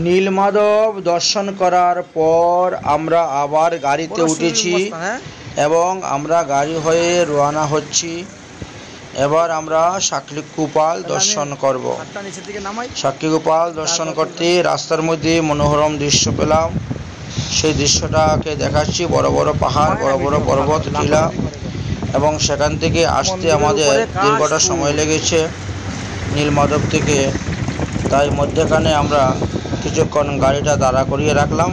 নীলমাধব দর্শন করার পর আমরা আবার গাড়িতে উঠেছি এবং আমরা গাড়ি হয়ে রওনা হচ্ছি। এবার আমরা সাক্ষীগোপাল দর্শন করব। সাক্ষীগোপাল দর্শন করতে রাস্তার মধ্যে মনোরম দৃশ্য পেলাম। সেই দৃশ্যটাকে দেখাচ্ছি, বড় বড় পাহাড়, বড় বড় পর্বত টিলা, এবং সেখান থেকে আসতে আমাদের দীর্ঘটা সময় লেগেছে নীলমাধব থেকে। তাই মধ্যখানে আমরা কিছুক্ষণ গাড়িটা দাঁড়া করিয়ে রাখলাম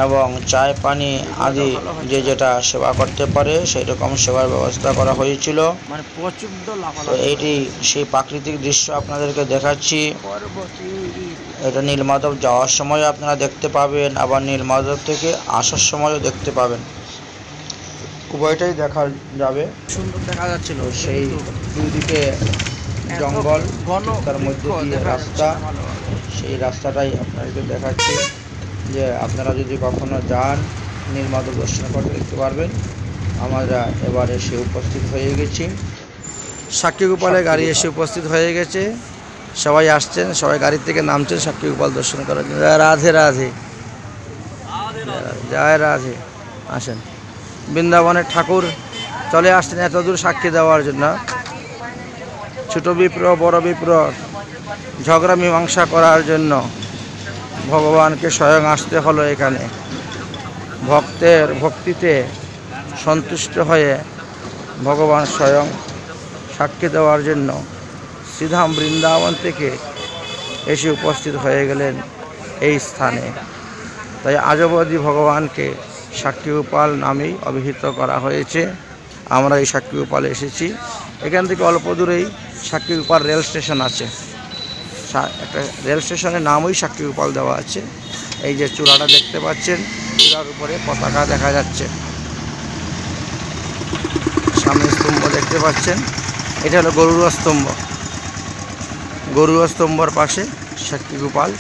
এবং চায় পানি আদি যে যেটা সেবা করতে পারে সেই রকম সেবার ব্যবস্থা করা হয়েছিল। তো এটি সেই প্রাকৃতিক দৃশ্য আপনাদেরকে দেখাচ্ছি। এটা নীলমাধব যাওয়ার সময় আপনারা দেখতে পাবেন, আবার নীলমাধব থেকে আসার সময়ও দেখতে পাবেন, উভয়টাই দেখা যাবে। সুন্দর দেখা যাচ্ছিল। সেই দুইদিকে জঙ্গল, তার মধ্যে দিয়ে রাস্তা, সেই রাস্তাটাই আপনাদেরকে দেখাচ্ছি যে আপনারা যদি কখনো যান নীলমাধব দর্শন করতে দেখতে পারবেন। আমরা এবার এসে উপস্থিত হয়ে গেছি, সাক্ষীগোপালে গাড়ি এসে উপস্থিত হয়ে গেছে। সবাই আসছেন, সবাই গাড়ি থেকে নামছেন সাক্ষীগোপাল দর্শন করার জন্য। রাধে রাধে, জয় রাধে। আসেন, বৃন্দাবনের ঠাকুর চলে আসছেন এত দূর সাক্ষী দেওয়ার জন্য। ছোট বিপ্র বড় বিপ্র ঝগড়া মীমাংসা করার জন্য ভগবানকে স্বয়ং আসতে হলো এখানে। ভক্তের ভক্তিতে সন্তুষ্ট হয়ে ভগবান স্বয়ং সাক্ষী দেওয়ার জন্য শ্রীধাম বৃন্দাবন থেকে এসে উপস্থিত হয়ে গেলেন এই স্থানে। তাই আজ অবধি ভগবানকে সাক্ষীগোপাল নামেই অভিহিত করা হয়েছে। আমরা এই সাক্ষীগোপালে এসেছি। এখান থেকে অল্প দূরেই সাক্ষীগোপাল রেল স্টেশন আছে। একটা রেল স্টেশনের নামই সাক্ষীগোপাল দেওয়া আছে। এই যে চূড়াটা দেখতে পাচ্ছেন, চূড়ার উপরে পতাকা দেখা যাচ্ছে, সামনে স্তম্ভ দেখতে পাচ্ছেন, এটা হলো গরুড় স্তম্ভ। গরুড় স্তম্ভর পাশে সাক্ষীগোপাল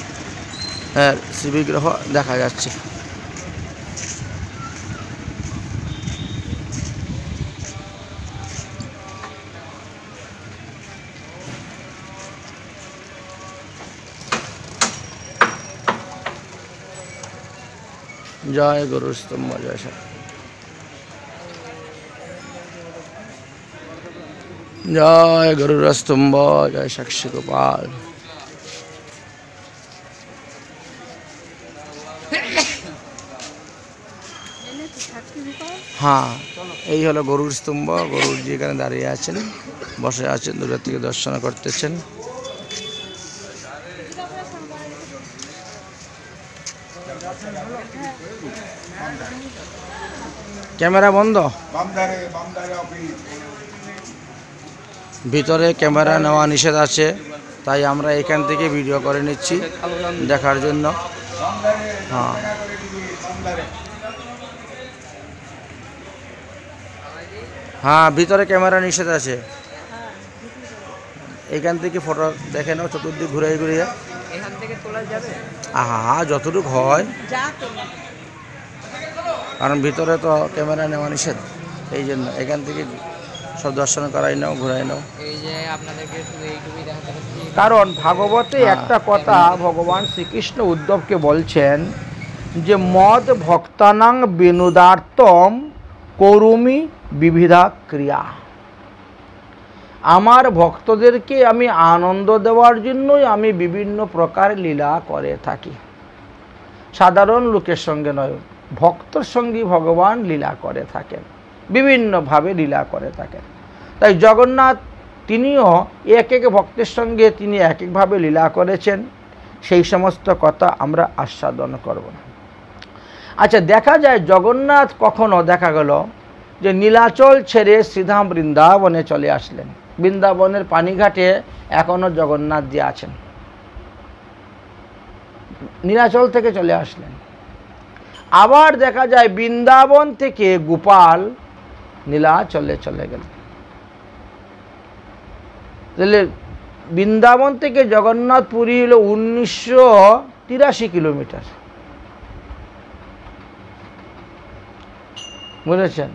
শ্রীবিগ্রহ দেখা যাচ্ছে। জয় গরুর স্তম্ভ, জয় সাক্ষী, জয় গরুর স্তম্ভ, জয় সাক্ষীগোপাল। হ্যাঁ, এই হলো গরুর স্তম্ভ। গরুরজি এখানে দাঁড়িয়ে আছেন, বসে আছেন, দূরের থেকে দর্শন করতেছেন। ক্যামেরা বন্ধ, ভিতরে ক্যামেরা নেওয়া নিষেধ আছে, তাই আমরা এখান থেকে ভিডিও করে নিচ্ছি দেখার জন্য। হ্যাঁ, হ্যাঁ, ভিতরে ক্যামেরা নিষেধ আছে। এখান থেকে ফটো দেখে নাও, চতুর্দিক ঘুরে ঘুরিয়ে। হ্যাঁ, যতটুকু হয়, কারণ ভিতরে তো ক্যামেরা নেওয়া নিষেধ, এই জন্য এখান থেকে সব দর্শন করাই নাও, ঘুরাই নাও। কারণ ভাগবতে একটা কথা ভগবান শ্রীকৃষ্ণ উদ্ধবকে বলছেন যে মদ ভক্তানাং বিনোদার্থম করুমি বিবিধা ক্রিয়া। আমার ভক্তদেরকে আমি আনন্দ দেওয়ার জন্যই আমি বিভিন্ন প্রকার লীলা করে থাকি। সাধারণ লোকের সঙ্গে নয়, ভক্তর সঙ্গে ভগবান লীলা করে থাকেন, বিভিন্নভাবে লীলা করে থাকেন। তাই জগন্নাথ তিনিও এক এক ভক্তের সঙ্গে তিনি এক একভাবে লীলা করেছেন। সেই সমস্ত কথা আমরা আস্বাদন করব না। আচ্ছা, দেখা যায় জগন্নাথ কখনো দেখা গেল যে নীলাচল ছেড়ে শ্রীধাম বৃন্দাবনে চলে আসলেন। বৃন্দাবনের পানিঘাটে এখনও জগন্নাথজি আছেন, নীলাচল থেকে চলে আসলেন। আবার দেখা যায় বৃন্দাবন থেকে গোপাল নীলাচলে চলে গেলেন। তাহলে বৃন্দাবন থেকে জগন্নাথ পুরী হলো 1983 কিলোমিটার, বুঝেছেন?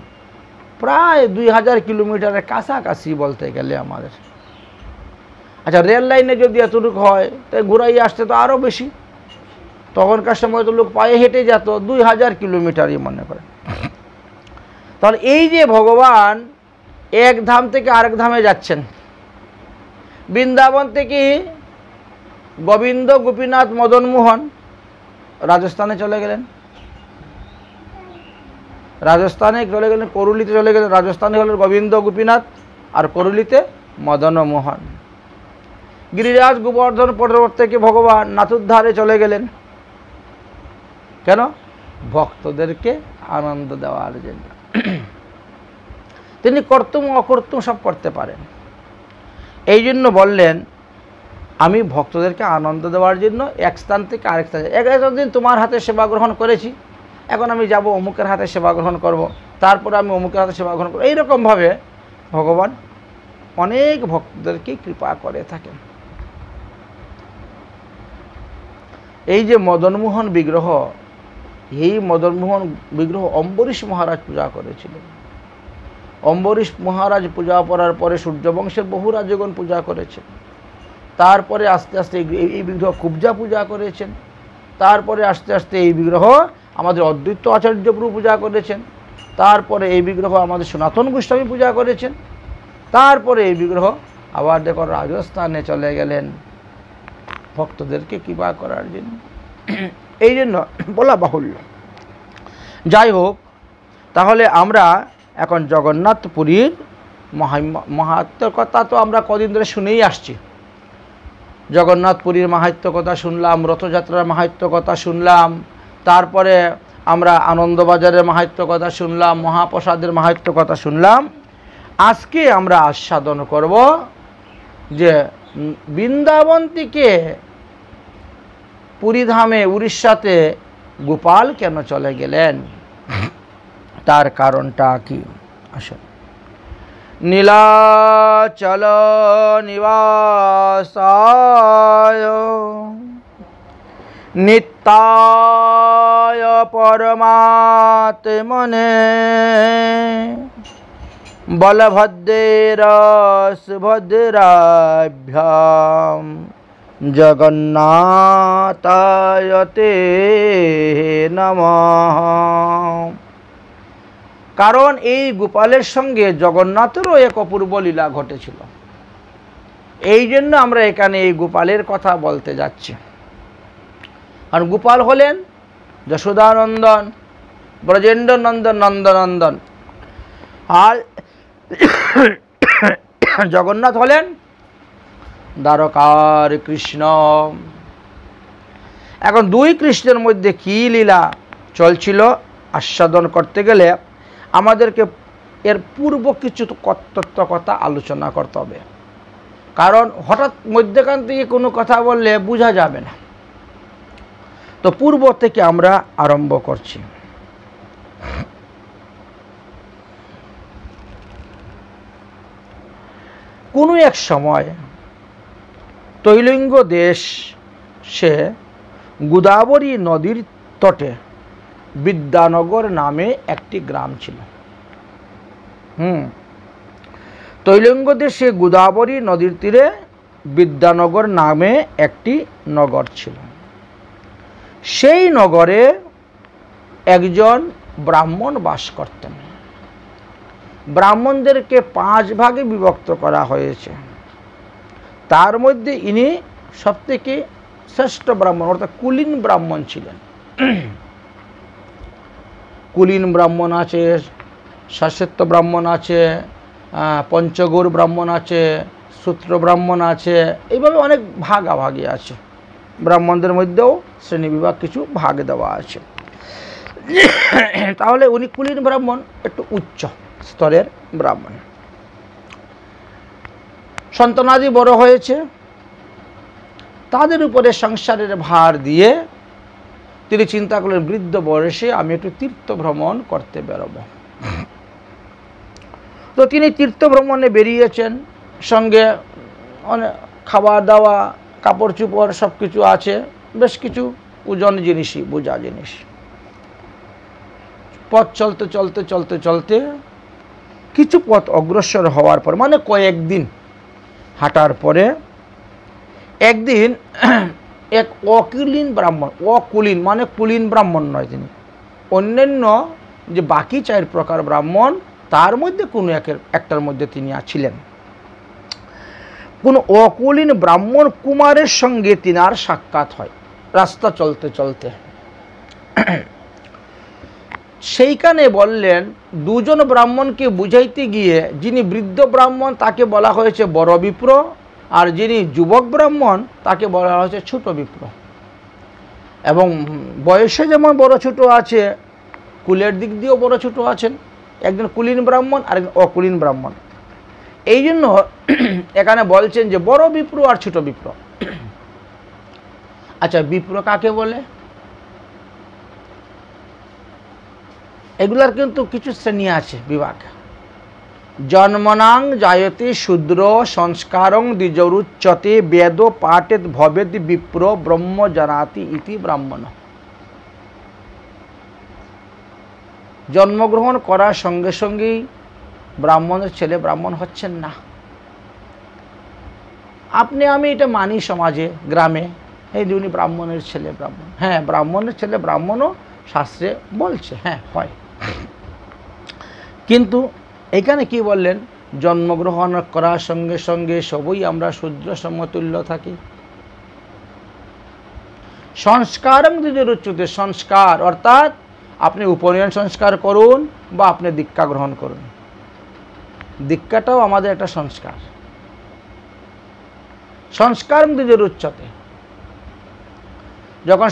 প্রায় 2000 কিলোমিটারের কাছাকাছি বলতে গেলে আমাদের। আচ্ছা, রেল লাইনে যদি এতটুকু হয় তাই ঘুরাই আসতে তো আরও বেশি। তখনকার সময় তো লোক পায়ে হেঁটে যেত 2000 কিলোমিটারই মনে করে। তাহলে এই যে ভগবান এক ধাম থেকে আরেক ধামে যাচ্ছেন, বৃন্দাবন থেকে গোবিন্দ গোপীনাথ মদন মোহন রাজস্থানে চলে গেলেন, রাজস্থানে চলে গেলেন, করুলিতে চলে গেলেন। রাজস্থানে হলেন গোবিন্দ গোপীনাথ আর করুলিতে মদন মোহন। গিরিরাজ গোবর্ধন পর্বত থেকে ভগবান নাথুদ্ধারে চলে গেলেন। কেন? ভক্তদেরকে আনন্দ দেওয়ার জন্য। তিনি কর্তুম অকর্তুম সব করতে পারেন। এই জন্য বললেন আমি ভক্তদেরকে আনন্দ দেওয়ার জন্য এক স্থান থেকে আরেক স্থানে, এতদিন তোমার হাতে সেবা গ্রহণ করেছি, এখন আমি যাব অমুকের হাতে সেবা গ্রহণ করব, তারপরে আমি অমুকের হাতে সেবা গ্রহণ করব। এইরকমভাবে ভগবান অনেক ভক্তদেরকে কৃপা করে থাকেন। এই যে মদনমোহন বিগ্রহ, এই মদনমোহন বিগ্রহ অম্বরীশ মহারাজ পূজা করেছিলেন। অম্বরীশ মহারাজ পূজা করার পরে সূর্যবংশের বহু রাজগণ পূজা করেছেন। তারপরে আস্তে আস্তে এই বিগ্রহ কুব্জা পূজা করেছেন। তারপরে আস্তে আস্তে এই বিগ্রহ আমাদের অদ্বৈত আচার্য প্রভু পূজা করেছেন। তারপরে এই বিগ্রহ আমাদের সনাতন গোস্বামী পূজা করেছেন। তারপরে এই বিগ্রহ আবার দেখো রাজস্থানে চলে গেলেন ভক্তদেরকে কৃপা করার জন্য। এই জন্য বলা বাহুল্য। যাই হোক, তাহলে আমরা এখন জগন্নাথপুরীর মাহাত্ম্যর কথা তো আমরা কদিন ধরে শুনেই আসছি। জগন্নাথপুরীর মাহাত্ম্য কথা শুনলাম, রথযাত্রার মাহাত্ম্য কথা শুনলাম, তারপরে আমরা আনন্দবাজারের মাহাত্ম্য কথা শুনলাম, মহাপ্রসাদের মাহাত্ম্য কথা শুনলাম। আজকে আমরা আস্বাদন করব যে বৃন্দাবন থেকে পুরীধামে উড়িষ্যাতে গোপাল কেন চলে গেলেন, তার কারণটা কি। আসুন। নীলাচল নিবাসায় নিত্যায় পরমাত্মনে বলভদ্রের সুভদ্রাভ্যাম জগন্নাথায় তে নমঃ। কারণ এই গোপালের সঙ্গে জগন্নাথেরও এক অপূর্ব লীলা ঘটেছিল। এই জন্য আমরা এখানে এই গোপালের কথা বলতে যাচ্ছি। আর গোপাল হলেন যশোদানন্দন, ব্রজেন্দ্র নন্দন, নন্দনন্দন। আর জগন্নাথ হলেন দ্বারকার কৃষ্ণ। এখন দুই কৃষ্ণের মধ্যে কী লীলা চলছিল আস্বাদন করতে গেলে আমাদেরকে এর পূর্ব কিছু তত্ত্ব কথা আলোচনা করতে হবে। কারণ হঠাৎ মধ্যখান থেকে কোনো কথা বললে বোঝা যাবে না। তো পূর্ব থেকে আমরা আরম্ভ করছি। কোনো এক সময় তৈলঙ্গ দেশে গোদাবরী নদীর তটে বিদ্যানগর নামে একটি গ্রাম ছিল। তৈলঙ্গ দেশে গোদাবরী নদীর তীরে বিদ্যানগর নামে একটি নগর ছিল। সেই নগরে একজন ব্রাহ্মণ বাস করতেন। ব্রাহ্মণদেরকে 5 ভাগে বিভক্ত করা হয়েছে। তার মধ্যে ইনি সবথেকে শ্রেষ্ঠ ব্রাহ্মণ, অর্থাৎ কুলীন ব্রাহ্মণ ছিলেন। কুলীন ব্রাহ্মণ আছে, শাশ্বত ব্রাহ্মণ আছে, পঞ্চগৌর ব্রাহ্মণ আছে, সূত্র ব্রাহ্মণ আছে, এইভাবে অনেক ভাগাভাগি আছে। ব্রাহ্মণদের মধ্যেও শ্রেণীবিভাগ কিছু ভাগ দেওয়া আছে। তাহলে উনি কুলীন ব্রাহ্মণ, একটু উচ্চ স্তরের ব্রাহ্মণ। সন্তানাদি বড় হয়েছে, তাদের উপরে সংসারের ভার দিয়ে তিনি চিন্তা করলেন বৃদ্ধ বয়সে আমি একটু তীর্থ ভ্রমণ করতে বেরোবো। তো তিনি তীর্থ ভ্রমণে বেরিয়েছেন। সঙ্গে অনেক খাওয়া দাওয়া, কাপড় চোপড় সব কিছু আছে, বেশ কিছু ওজন জিনিসই, বোঝা জিনিস। পথ চলতে চলতে চলতে চলতে কিছু পথ অগ্রসর হওয়ার পর, মানে কয়েকদিন হাঁটার পরে একদিন এক অকুলীন ব্রাহ্মণ, অকুলীন মানে কুলীন ব্রাহ্মণ নয় তিনি, অন্যান্য যে বাকি 4 প্রকার ব্রাহ্মণ তার মধ্যে কোনো একটার মধ্যে তিনি ছিলেন। কোন অকুলীন ব্রাহ্মণ কুমারের সঙ্গে তিনার সাক্ষাৎ হয় রাস্তা চলতে চলতে। সেইখানে বললেন, দুজন ব্রাহ্মণকে বুঝাইতে গিয়ে যিনি বৃদ্ধ ব্রাহ্মণ তাকে বলা হয়েছে বড় বিপ্র, আর যিনি যুবক ব্রাহ্মণ তাকে বলা হয়েছে ছোট বিপ্র। এবং বয়সে যেমন বড় ছোট আছে, কুলের দিক দিয়েও বড় ছোট আছেন, একজন কুলীন ব্রাহ্মণ আর একজন অকুলীন ব্রাহ্মণ। এই জন্য এখানে বলছেন যে বড় বিপ্র আর ছোট বিপ্র। আচ্ছা, বিপ্র কাকে বলে? এগুলার কিন্তু কিছু শ্রেণী আছে, বিভাগ। জন্মনাং জায়তে শূদ্র সংস্কারং দ্বিজরুচ্যতে বেদ পাঠেত ভবেদ বিপ্র ব্রহ্ম জানাতি ইতি ব্রাহ্মণ। জন্মগ্রহণ করার সঙ্গে সঙ্গেই ব্রাহ্মণের ছেলে ব্রাহ্মণ হচ্ছেন না। আপনি আমি এটা মানি সমাজে, গ্রামে, এই উনি ব্রাহ্মণের ছেলে ব্রাহ্মণ। হ্যাঁ, ব্রাহ্মণের ছেলে ব্রাহ্মণও শাস্ত্রে বলছে, হ্যাঁ হয়। কিন্তু এখানে কি বললেন? জন্মগ্রহণ করার সঙ্গে সঙ্গে সবই আমরা শূদ্র সমতুল্য থাকি। সংস্কারং দ্বিজরুচ্যতে, সংস্কার অর্থাৎ আপনি উপনয়ন সংস্কার করুন বা আপনি দীক্ষা গ্রহণ করুন, দীক্ষাটাও আমাদের একটা সংস্কার। সংস্কারং দ্বিজরুচ্যতে, যখন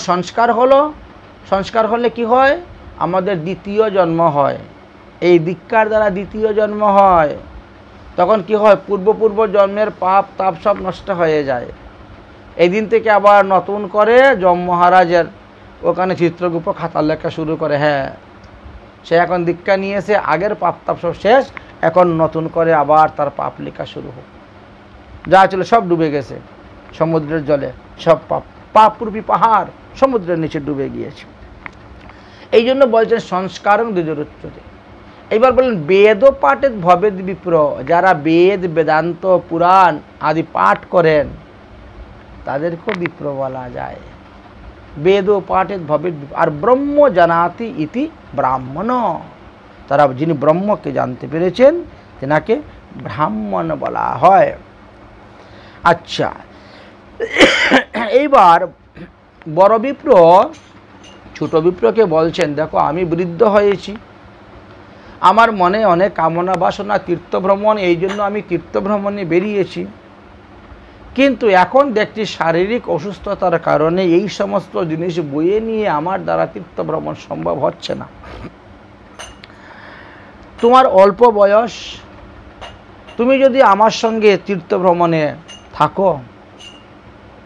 সংস্কার হলে কি হয়? আমাদের দ্বিতীয় জন্ম হয়। এই দীক্ষার দ্বারা দ্বিতীয় জন্ম হয়। তখন কি হয়? পূর্ব জন্মের পাপ তাপ সব নষ্ট হয়ে যায়। এই দিন থেকে আবার নতুন করে যম মহারাজের ওখানে চিত্রগুপ্ত খাতা লেখা শুরু করে। হ্যাঁ, সে এখন দীক্ষা নিয়েছে, আগের পাপ তাপ সব শেষ, এখন নতুন করে আবার তার পাপ লেখা শুরু হোক। যা ছিল সব ডুবে গেছে সমুদ্রের জলে, সব পাপরূপী পাহাড় সমুদ্রের নিচে ডুবে গিয়েছে। এই জন্য বলছেন সংস্কারং দ্বিজরুচ্যতে। এইবার বললেন বেদ পাঠেত ভবেদ বিপ্র, যারা বেদ বেদান্ত পুরাণ আদি পাঠ করেন তাদেরকেও বিপ্র বলা যায়। বেদ পাঠেত ভবেদ, আর ব্রহ্ম জানাতি ইতি ব্রাহ্মণ, তারা যিনি ব্রহ্মকে জানতে পেরেছেন তেনাকে ব্রাহ্মণ বলা হয়। আচ্ছা, এইবার বড় বিপ্র ছোট বিপ্রকে বলছেন, দেখো আমি বৃদ্ধ হয়েছি, আমার মনে অনেক কামনা বাসনা, তীর্থভ্রমণ, এই জন্য আমি তীর্থভ্রমণে বেরিয়েছি। কিন্তু এখন দেখছি শারীরিক অসুস্থতার কারণে এই সমস্ত জিনিস বয়ে নিয়ে আমার দ্বারা তীর্থভ্রমণ সম্ভব হচ্ছে না। তোমার অল্প বয়স, তুমি যদি আমার সঙ্গে তীর্থভ্রমণে থাকো,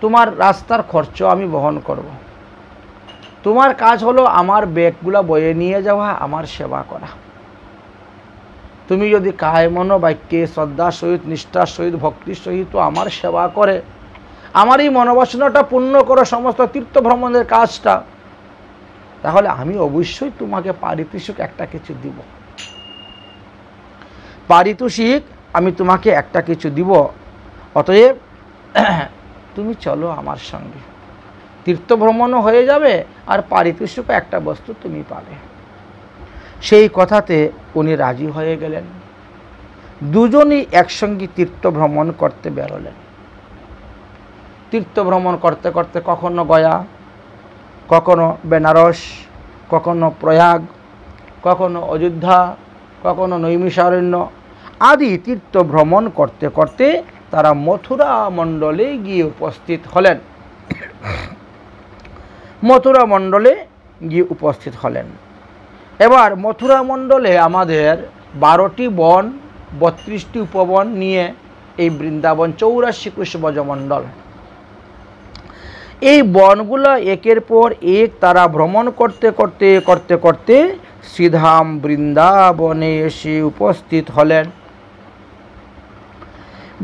তোমার রাস্তার খরচ আমি বহন করব। তোমার কাজ হলো আমার ব্যাগগুলো বয়ে নিয়ে যাওয়া, আমার সেবা করা। তুমি যদি কায় মন বাক্যে শ্রদ্ধার সহিত, নিষ্ঠার সহিত, ভক্তির সহিত আমার সেবা করে আমার এই মনোবাসনাটা পূর্ণ করো, সমস্ত তীর্থভ্রমণের কাজটা, তাহলে আমি অবশ্যই তোমাকে পারিতোষিক একটা কিছু দিব। পারিতোষিক আমি তোমাকে একটা কিছু দিব। অতএব তুমি চলো আমার সঙ্গে, তীর্থভ্রমণও হয়ে যাবে আর পারিতোষিক একটা বস্তু তুমি পাবে। সেই কথাতে উনি রাজি হয়ে গেলেন। দুজনই একসঙ্গে তীর্থভ্রমণ করতে বেরোলেন। তীর্থভ্রমণ করতে করতে কখনো গয়া, কখনো বেনারস, কখনো প্রয়াগ, কখনো অযোধ্যা, কখনো নৈমিষারণ্য আদি তীর্থভ্রমণ করতে করতে তারা মথুরা মণ্ডলে গিয়ে উপস্থিত হলেন। মথুরা মণ্ডলে গিয়ে উপস্থিত হলেন। এবার মথুরা মণ্ডলে আমাদের 12টি বন, 32টি উপবন নিয়ে এই বৃন্দাবন 84 কোষ ব্রজমণ্ডল। এই বনগুলো একের পর এক তারা ভ্রমণ করতে করতে করতে করতে শ্রীধাম বৃন্দাবনে এসে উপস্থিত হলেন।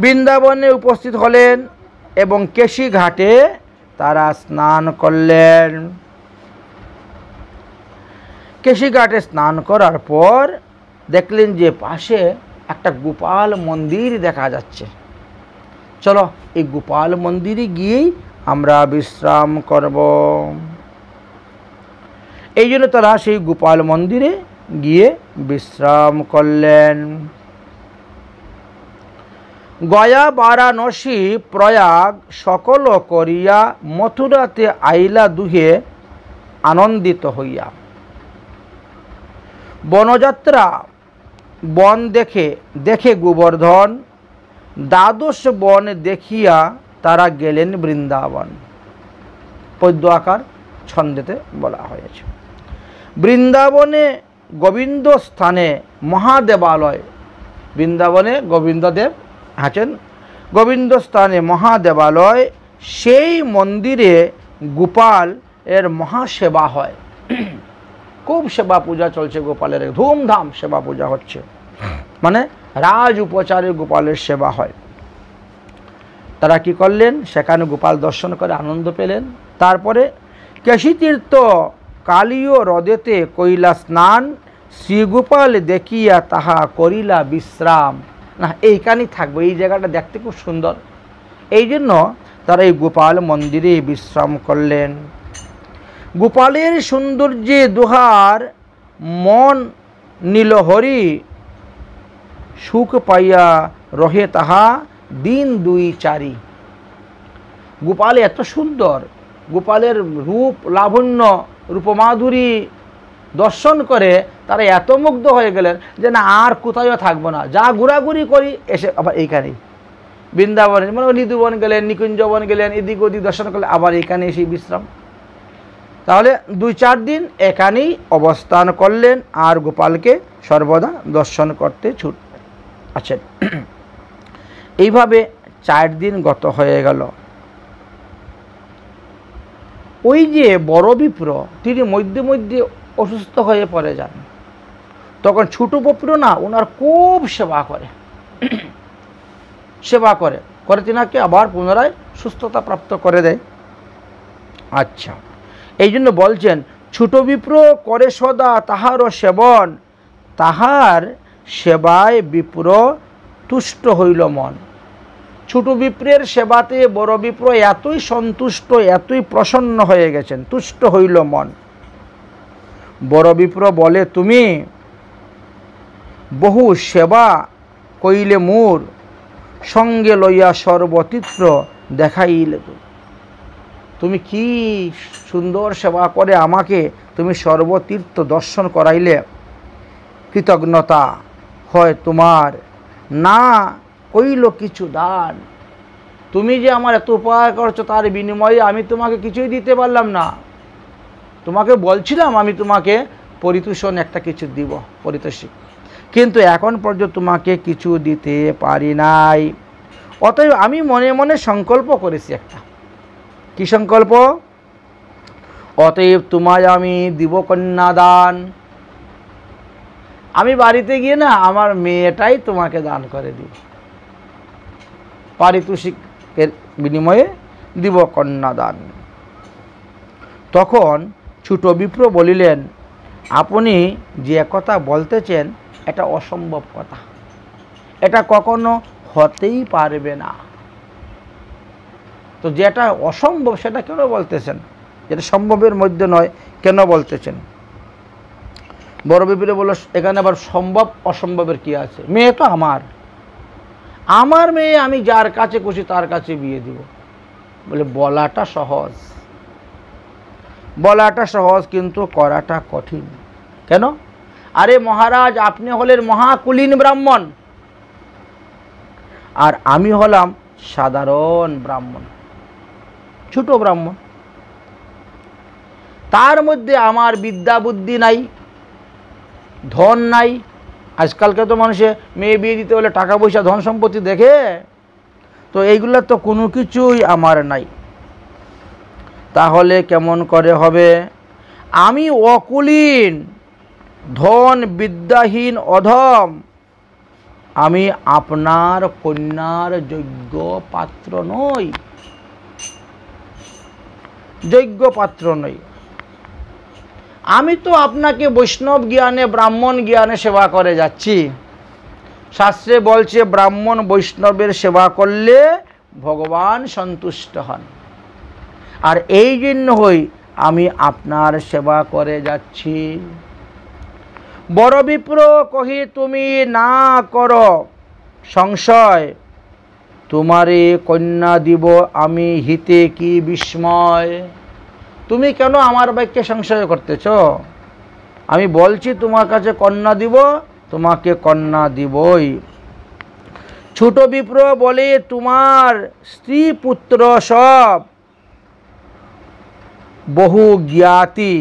বৃন্দাবনে উপস্থিত হলেন এবং কেশী ঘাটে তারা স্নান করলেন। কেশী ঘাটে স্নান করার পর দেখলেন যে পাশে একটা গোপাল মন্দির দেখা যাচ্ছে। চলো এই গোপাল মন্দিরে গিয়েই আমরা বিশ্রাম করব। এই জন্য তারা সেই গোপাল মন্দিরে গিয়ে বিশ্রাম করলেন। গয়া, বারাণসী, প্রয়াগ সকল করিয়া মথুরাতে আইলা দুহে আনন্দিত হইয়া। বনযাত্রা বন দেখে দেখে গোবর্ধন, দ্বাদশ বন দেখিয়া তারা গেলেন বৃন্দাবন। পদ্য আকার ছন্দেতে বলা হয়েছে। বৃন্দাবনে গোবিন্দ স্থানে মহাদেবালয়, বৃন্দাবনে গোবিন্দদেব আছেন, গোবিন্দ স্থানে মহাদেবালয়, সেই মন্দিরে গোপাল এর মহাসেবা হয়। খুব সেবা পূজা চলছে গোপালের, ধুমধাম সেবা পূজা হচ্ছে, মানে রাজ উপচারে গোপালের সেবা হয়। তারা কি করলেন, সেখানে গোপাল দর্শন করে আনন্দ পেলেন। তারপরে কেশীতীর্থ কালীয় হ্রদেতে কইলা স্নান, শ্রীগোপাল দেখিয়া তাহা করিলা বিশ্রাম। না, এইখানেই থাকবো, এই জায়গাটা দেখতে খুব সুন্দর, এই জন্য তারা এই গোপাল মন্দিরে বিশ্রাম করলেন। গোপালের সৌন্দর্যে দুহার মন নীল হরি, সুখ পাইয়া রহে তাহা দিন দুই চারি। গোপাল এত সুন্দর, গোপালের রূপ লাবণ্য রূপমাধুরী দর্শন করে তারা এত মুগ্ধ হয়ে গেলেন যে না আর কোথাও থাকবো না, যা ঘোরাঘুরি করি এসে আবার এইখানেই বৃন্দাবনে, মানে নিধুবন গেলেন, নিকুঞ্জবন গেলেন, এদিক ওদিক দর্শন করলে আবার এখানে এসে বিশ্রাম। তাহলে 2-4 দিন এখানেই অবস্থান করলেন আর গোপালকে সর্বদা দর্শন করতে ছুটলেন। আচ্ছা, এইভাবে 4 দিন গত হয়ে গেল। ওই যে বড় বিপ্র তিনি মধ্যে মধ্যে অসুস্থ হয়ে পড়ে যান, তখন ছোট বিপ্র না ওনার খুব সেবা করে, সেবা করে করে তিনাকে আবার পুনরায় সুস্থতা প্রাপ্ত করে দেয়। আচ্ছা, এই জন্য বলছেন ছোট বিপ্র করে সদা তাহারও সেবন, তাহার সেবায় বিপ্র তুষ্ট হইল মন। ছোট বিপ্রের সেবাতে বড় বিপ্র এতই সন্তুষ্ট, এতই প্রসন্ন হয়ে গেছেন, তুষ্ট হইল মন। বড় বিপ্র বলে, তুমি বহু সেবা কইলে মোর, সঙ্গে লইয়া সর্বতীর্থ দেখাইলে। তুমি কি সুন্দর সেবা করে আমাকে তুমি সর্বতীর্থ দর্শন করাইলে, কৃতজ্ঞতা হয় তোমার, না কইল কিছু দান। তুমি যে আমার এত উপকার করছো তার বিনিময়ে আমি তোমাকে কিছুই দিতে পারলাম না, তোমাকে বলছিলাম আমি তোমাকে পরিতোষণ একটা কিছু দিব, পারিতোষিক, কিন্তু এখন পর্যন্ত তোমাকে কিছু দিতে পারি নাই। অতএব আমি মনে মনে সংকল্প করেছি একটা, কি সংকল্প? অতএব তোমায় আমি দিব কন্যাদান। আমি বাড়িতে গিয়ে না আমার মেয়েটাই তোমাকে দান করে দিব, পারিতোষিকের বিনিময়ে দিব কন্যাদান। তখন ছোট বিপ্র বলিলেন, আপনি যে কথা বলতেছেন এটা অসম্ভব কথা, এটা কখনো হতেই পারবে না। তো যেটা অসম্ভব সেটা কেন বলতেছেন, যেটা সম্ভবের মধ্যে নয় কেন বলতেছেন? বড় বিপ্রে বলল, এখানে আবার সম্ভব অসম্ভবের কি আছে? মেয়ে তো আমার মেয়ে, আমি যার কাছে খুশি তার কাছে বিয়ে দিব। বলে বলাটা সহজ, বলাটা সহজ কিন্তু করাটা কঠিন। কেন? আরে মহারাজ, আপনি হলেন মহাকুলীন ব্রাহ্মণ আর আমি হলাম সাধারণ ব্রাহ্মণ, ছোট ব্রাহ্মণ। তার মধ্যে আমার বিদ্যা বুদ্ধি নাই, ধন নাই। আজকালকে তো মানুষে মেয়ে বিয়ে দিতে হলে টাকা পয়সা ধন সম্পত্তি দেখে, তো এইগুলো তো কোনো কিছুই আমার নাই। তাহলে কেমন করে হবে? আমি অকুলীন, ধন বিদ্যাহীন, অধম, আমি আপনার কন্যার যোগ্য পাত্র নই, যোগ্য পাত্র নই। আমি তো আপনাকে বৈষ্ণব জ্ঞানে ব্রাহ্মণ জ্ঞানে সেবা করে যাচ্ছি। শাস্ত্রে বলছে ব্রাহ্মণ বৈষ্ণবের সেবা করলে ভগবান সন্তুষ্ট হন। আর এই জন্যই আমি আপনার সেবা করে যাচ্ছি। বড় বিপ্র কহি তুমি না করো সংশয়, তোমারে কন্যা দিব আমি হিতে কি বিস্ময়। তুমি কেন আমার বাক্যে সংশয় করতেছ? আমি বলছি তোমার কাছে কন্যা দিব, তোমাকে কন্যা দিবই। ছোট বিপ্র বলে তোমার স্ত্রী পুত্র সব বহু জ্ঞাতি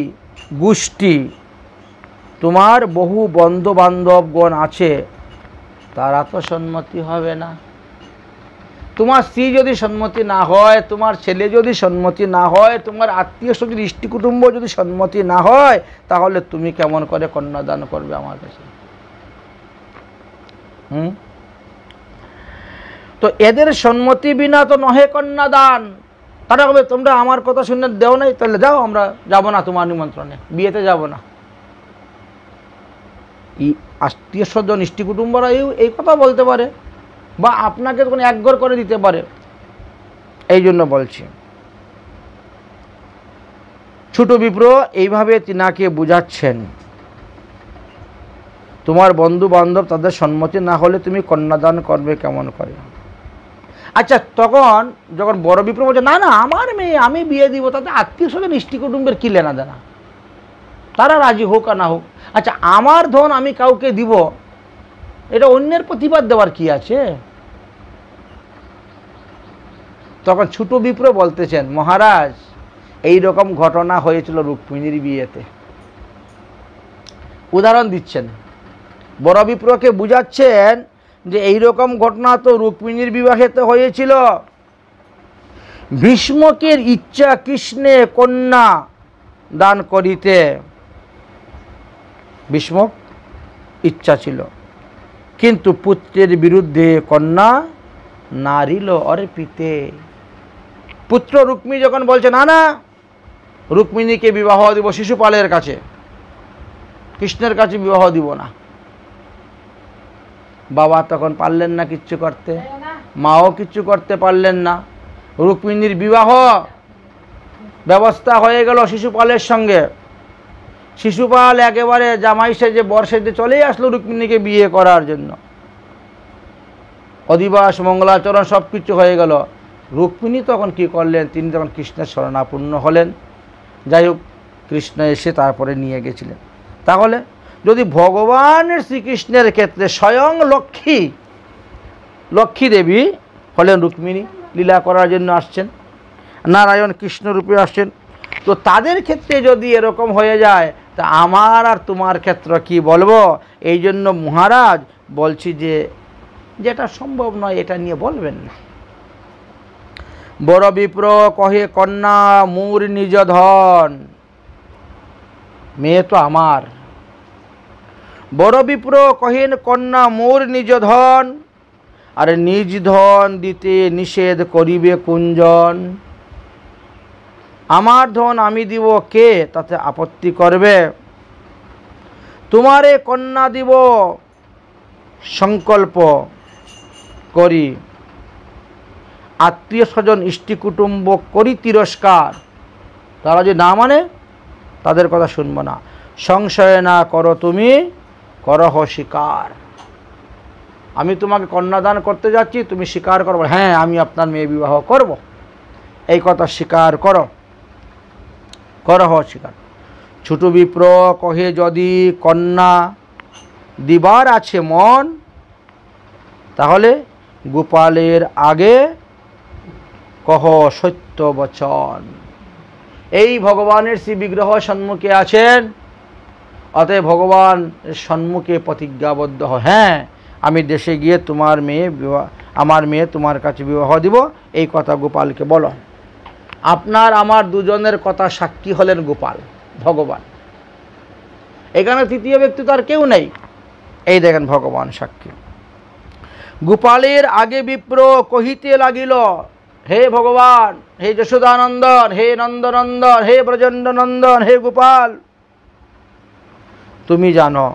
গোষ্ঠী, তোমার বহু বন্ধু বান্ধবগণ আছে, তারা তো সম্মতি হবে না। তোমার স্ত্রী যদি সম্মতি না হয়, তোমার ছেলে যদি সম্মতি না হয়, তোমার আত্মীয় স্বজন ইষ্টি কুটুম্ব যদি সম্মতি না হয়, তাহলে তুমি কেমন করে কন্যাদান করবে আমার কাছে? তো এদের সম্মতি বিনা তো নহে কন্যাদান। তারা বলবে তোমরা আমার কথা শুনে দেও নাই, তাহলে যাও, আমরা যাব না তোমার নিমন্ত্রণে, বিয়েতে যাব না। আত্মীয় স্বজন ইষ্টি কুটুম্বরা এই কথা বলতে পারে, বা আপনাকে তখন একঘর করে দিতে পারে। এই জন্য বলছি, ছোট বিপ্র এইভাবে তিনাকে বুঝাচ্ছেন, তোমার বন্ধু বান্ধব তাদের সম্মতি না হলে তুমি কন্যাদান করবে কেমন করে? আচ্ছা, তখন যখন বড় বিপ্র বলছে না না আমার মেয়ে আমি বিয়ে দিব, তাতে আত্মীয় স্বজন ইষ্টি কুটুম্বের কি লেনা দেনা, তারা রাজি হোক আর না হোক। আচ্ছা, আমার ধন আমি কাউকে দিব, এটা অন্যের প্রতিবাদ দেওয়ার কি আছে? তখন ছোট বিপ্র বলতেছেন, মহারাজ এই রকম ঘটনা হয়েছিল রুক্মিণীর বিয়েতে। উদাহরণ দিচ্ছেন, বড় বিপ্রকে বুঝাচ্ছেন যে এই রকম ঘটনা তো রুক্মিণীর বিবাহেতে হয়েছিল। ভীষ্মকের ইচ্ছা কৃষ্ণে কন্যা দান করিতে, ভীষ্মক ইচ্ছা ছিল, কিন্তু পুত্রের বিরুদ্ধে কন্যা নারিল অর্পিতে। পুত্র রুক্মিণী যখন বলছে না না রুক্মিণীকে বিবাহ দিব শিশুপালের কাছে, কৃষ্ণের কাছে বিবাহ দিব না, বাবা তখন পারলেন না কিচ্ছু করতে, মাও কিচ্ছু করতে পারলেন না। রুক্মিণীর বিবাহ ব্যবস্থা হয়ে গেল শিশুপালের সঙ্গে। শিশুপাল একেবারে জামাই সেজে বর সেজে চলেই আসলো রুক্মিণীকে বিয়ে করার জন্য। অধিবাস মঙ্গলাচরণ সব কিছু হয়ে গেল। রুক্মিণী তখন কি করলেন, তিনি তখন কৃষ্ণের শরণাপন্ন হলেন। যাই হোক, কৃষ্ণ এসে তারপরে নিয়ে গেছিলেন। তাহলে যদি ভগবানের শ্রীকৃষ্ণের ক্ষেত্রে স্বয়ং লক্ষ্মী দেবী হলেন রুক্মিণী, লীলা করার জন্য আসছেন, নারায়ণ কৃষ্ণরূপে আসছেন, তো তাদের ক্ষেত্রে যদি এরকম হয়ে যায়, তা আমার আর তোমার ক্ষেত্র কি বলবো? এই জন্য মহারাজ বলছি যে যেটা সম্ভব নয় এটা নিয়ে বলবেন না। বড় বিপ্র কহে কন্যা মোর নিজ ধন, মেয়ে তো আমার। বড় বিপ্র কহেন কন্যা মোর নিজ ধন, আর নিজ ধন দিতে নিষেধ করিবে কুঞ্জন। আমার ধন আমি দিব, কে তাতে আপত্তি করবে? তোমারে কন্যা দিব সংকল্প করি, আত্মীয় স্বজন ইষ্টি কুটুম্ব করি তিরস্কার। তারা যে না মানে তাদের কথা শুনব না। সংশয় না করো তুমি করহ স্বীকার। আমি তোমাকে কন্যাদান করতে যাচ্ছি, তুমি স্বীকার করো, হ্যাঁ আমি আপনার মেয়ে বিবাহ করব, এই কথা স্বীকার করো, করহ স্বীকার। ছোট বিপ্র কহে যদি কন্যা দিবার আছে মন, তাহলে গোপালের আগে কহ সত্য বচন। এই ভগবানের শ্রী বিগ্রহ সম্মুখে আছেন, অতএব ভগবান সম্মুখে প্রতিজ্ঞাবদ্ধ হয়, হ্যাঁ আমি দেশে গিয়ে আমার মেয়ে তোমার কাছে বিবাহ দিব, এই কথা গোপালকে বলো। আপনার আমার দুজনের কথা সাক্ষী হলেন গোপাল, ভগবান। এখানে তৃতীয় ব্যক্তি তো আর কেউ নেই, এই দেখেন ভগবান সাক্ষী। গোপালের আগে বিপ্র কহিতে লাগিল, হে ভগবান, হে যশোদানন্দন, হে নন্দনন্দন, হে ব্রজেন্দ্র নন্দন, হে গোপাল, তুমি জানো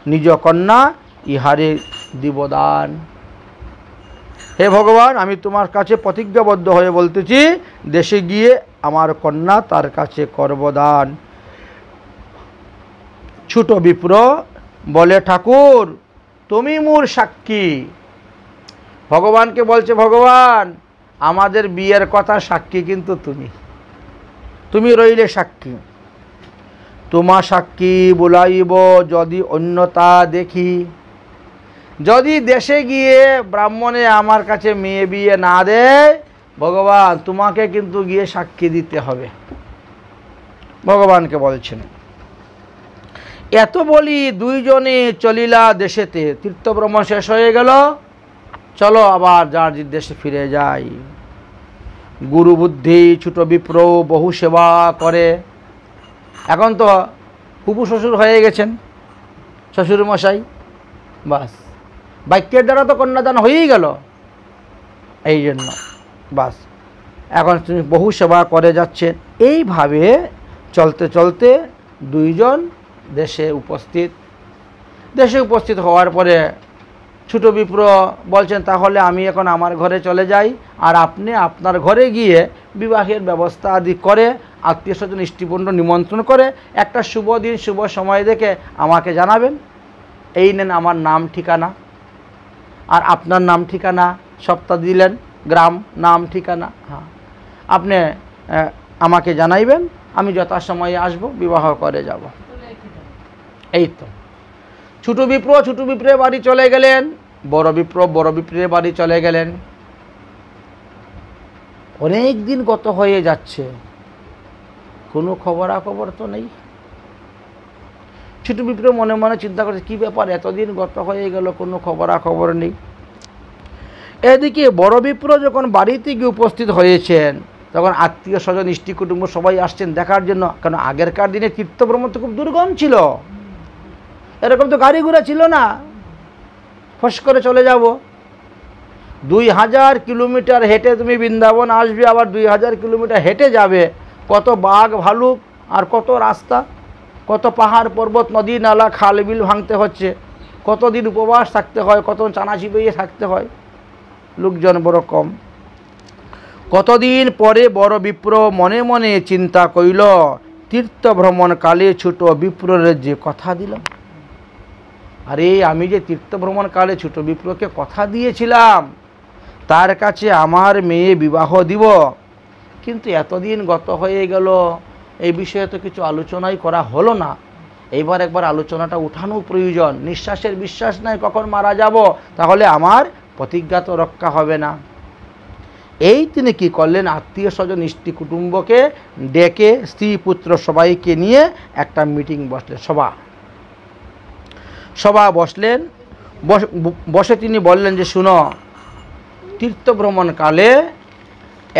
নিজ কন্যা ইহারে দিবদান। হে ভগবান, আমি তোমার কাছে প্রতিজ্ঞাবদ্ধ হয়ে বলতেছি, দেশে গিয়ে আমার কন্যা তার কাছে করব দান। ছোট বিপ্র বলে, ঠাকুর তুমি মোর সাক্ষী। ভগবানকে বলছে, ভগবান আমাদের বিয়ের কথা সাক্ষী কিন্তু তুমি রইলে সাক্ষী। তোমা সাক্ষী বলাইব যদি অন্যতা দেখি। যদি দেশে গিয়ে ব্রাহ্মণে আমার কাছে মেয়ে বিয়ে না দেয়, ভগবান তোমাকে কিন্তু গিয়ে সাক্ষী দিতে হবে। ভগবানকে বলছেন। এত বলি দুইজনে চলিলা দেশেতে। তীর্থভ্রমণ শেষ হয়ে গেল, চলো আবার যার দেশে ফিরে যাই। গুরু বুদ্ধি ছোট বিপ্র বহু সেবা করে। এখন তো ফুপু শ্বশুর হয়ে গেছেন, শ্বশুর মশাই, বাস বাক্যের দ্বারা তো কন্যাদান হয়েই গেল। এই জন্য বাস এখন তুমি বহু সেবা করে যাচ্ছেন। এইভাবে চলতে চলতে দুইজন দেশে উপস্থিত হওয়ার পরে ছোট বিপ্র বলছেন, তাহলে আমি এখন আমার ঘরে চলে যাই, আর আপনি আপনার ঘরে গিয়ে বিবাহের ব্যবস্থা আদি করে আত্মীয় স্বজন ইষ্টিপুণ্য নিমন্ত্রণ করে একটা শুভ দিন শুভ সময় দেখে আমাকে জানাবেন। এই নেন আমার নাম ঠিকানা, আর আপনার নাম ঠিকানা সবটা দিলেন, গ্রাম নাম ঠিকানা। হ্যাঁ, আপনি আমাকে জানাইবেন, আমি যথাসময়ে আসব, বিবাহ করে যাব। এই তো ছোট বিপ্রের বাড়ি চলে গেলেন, বড় বিপ্রের বাড়ি চলে গেলেন। অনেক দিন গত হয়ে যাচ্ছে, কোনো খবরাখবর তো নেই। ছোট বিপ্র মনে মনে চিন্তা করছে, কী ব্যাপার, এতদিন গত হয়ে গেল, কোনো খবরাখবর নেই। এদিকে বড় বিপ্র যখন বাড়িতে গিয়ে উপস্থিত হয়েছেন, তখন আত্মীয় স্বজন ইষ্টি কুটুম্ব সবাই আসছেন দেখার জন্য। কারণ আগেরকার দিনে তীর্থভ্রমণ তো খুব দুর্গম ছিল, এরকম তো গাড়ি ঘোড়া ছিল না, ফস করে চলে যাব। 2000 কিলোমিটার হেঁটে তুমি বৃন্দাবন আসবে, আবার 2000 কিলোমিটার হেঁটে যাবে। কত বাঘ ভালুক, আর কত রাস্তা, কত পাহাড় পর্বত, নদী নালা, খাল বিল ভাঙতে হচ্ছে, কতদিন উপবাস থাকতে হয়, কত চানাচি বইয়ে থাকতে হয়, লোকজন বড় কম। কতদিন পরে বড় বিপ্র মনে মনে চিন্তা কইল, তীর্থভ্রমণকালে ছোট বিপ্রের যে কথা দিলাম, আরে আমি যে তীর্থভ্রমণকালে ছোট বিপ্রকে কথা দিয়েছিলাম তার কাছে আমার মেয়ে বিবাহ দিব, কিন্তু এতদিন গত হয়ে গেল, এই বিষয়ে তো কিছু আলোচনাই করা হলো না। এইবার একবার আলোচনাটা উঠানো প্রয়োজন। নিঃশ্বাসের বিশ্বাস নাই কখন মারা যাব, তাহলে আমার প্রতিজ্ঞা তো রক্ষা হবে না। এই তিনি কি করলেন, আত্মীয় স্বজন ইষ্টি কুটুম্বকে ডেকে স্ত্রী পুত্র সবাইকে নিয়ে একটা মিটিং বসলেন, সভা বসলেন। বসে তিনি বললেন যে, শুনো, তীর্থভ্রমণকালে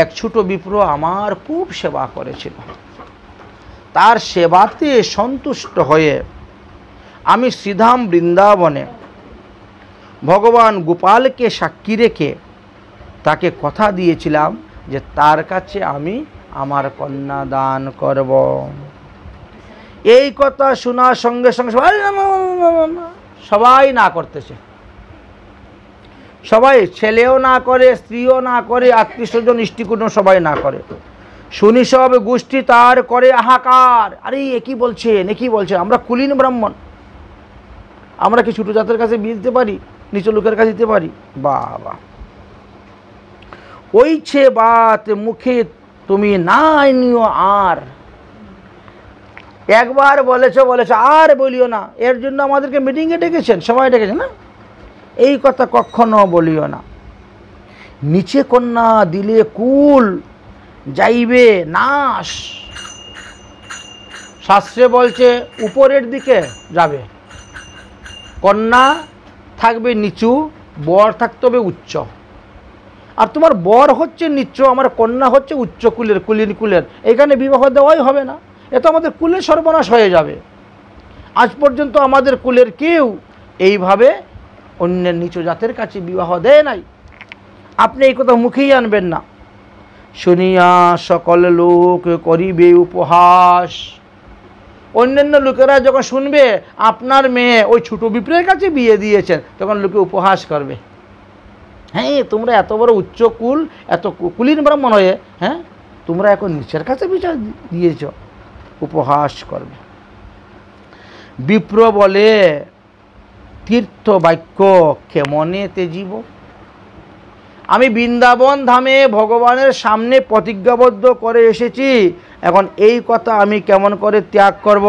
এক ছোট বিপ্র আমার খুব সেবা করেছিল, তার সেবাতে সন্তুষ্ট হয়ে আমি শ্রীধাম বৃন্দাবনে ভগবান গোপালকে সাক্ষী রেখে তাকে কথা দিয়েছিলাম যে তার কাছে আমি আমার কন্যা দান করব। এই কথা শোনার সঙ্গে সঙ্গে সবাই না করতেছে, সবাই, ছেলেও না করে, স্ত্রীও না করে, আত্মীয় স্বজন ইষ্টিকুটুম সবাই না করে। শুনি সব গোষ্ঠী তার করে হাহাকার, আরে একই বলছেন, আমরা কুলীন ব্রাহ্মণ, আমরা কি ছোট জাতের কাছে বিয়ে দিতে পারি, নিচু লোকের কাছে দিতে পারি? বাবা, ওইছে বাত মুখে তুমি নাই নিও আর। একবার বলেছ আর বলিও না, এর জন্য আমাদেরকে মিটিংয়ে ডেকেছেন, সবাই ডেকেছেন না, এই কথা কখনো বলিও না। নিচে কন্যা দিলে কুল যাইবে নাশ। শাস্ত্রে বলছে উপরের দিকে যাবে, কন্যা থাকবে নিচু, বর থাকতে হবে উচ্চ। আর তোমার বর হচ্ছে নিচু, আমার কন্যা হচ্ছে উচ্চ কুলের, কুলের, এখানে বিবাহ দেওয়াই হবে না, এ তো আমাদের কুলের সর্বনাশ হয়ে যাবে। আজ পর্যন্ত আমাদের কুলের কেউ এইভাবে অন্যের নিচু জাতের কাছে বিবাহ দেয় নাই। আপনি এই কথা মুখেই আনবেন না। শুনিয়া সকল লোক করিবে উপহাস। অন্যান্য লোকেরা যখন শুনবে আপনার মেয়ে ওই ছোট বিপ্রের কাছে বিয়ে দিয়েছেন, তখন লোকে উপহাস করবে, হ্যাঁ তোমরা এত বড় উচ্চ কুল, এত কুলীন ব্রাহ্মণ হয়ে হ্যাঁ তোমরা এখন নিচের কাছে বিচার দিয়েছ, উপহাস করবে। বিপ্র বলে তীর্থ বাক্য কেমনে তেজিব, আমি বৃন্দাবন ধামে ভগবানের সামনে প্রতিজ্ঞাবদ্ধ করে এসেছি, এখন এই কথা আমি কেমন করে ত্যাগ করব?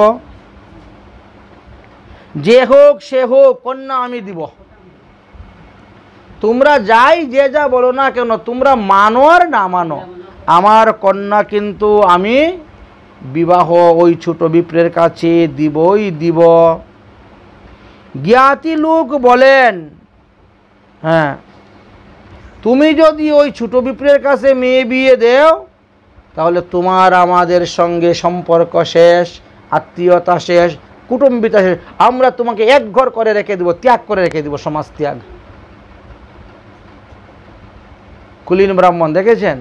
যে হোক সে হোক কন্যা আমি দিব, তোমরা যাই যে যা বলো না কেন, তোমরা মানো আর না মানো, আমার কন্যা কিন্তু আমি বিবাহ ওই ছোট বিপ্রের কাছে দিবই দিব। জ্ঞাতি লোক বলেন, হ্যাঁ তুমি যদি ওই ছোট বিপ্রের কাছে মেয়ে বিয়ে দেও তাহলে তোমার আমাদের সঙ্গে সম্পর্ক শেষ, আত্মীয়তা শেষ, কুটুম্বিতা শেষ, আমরা তোমাকে এক ঘর করে রেখে দেব, ত্যাগ করে রেখে দেব, সমাজ ত্যাগ। কুলীন ব্রাহ্মণ দেখেছেন,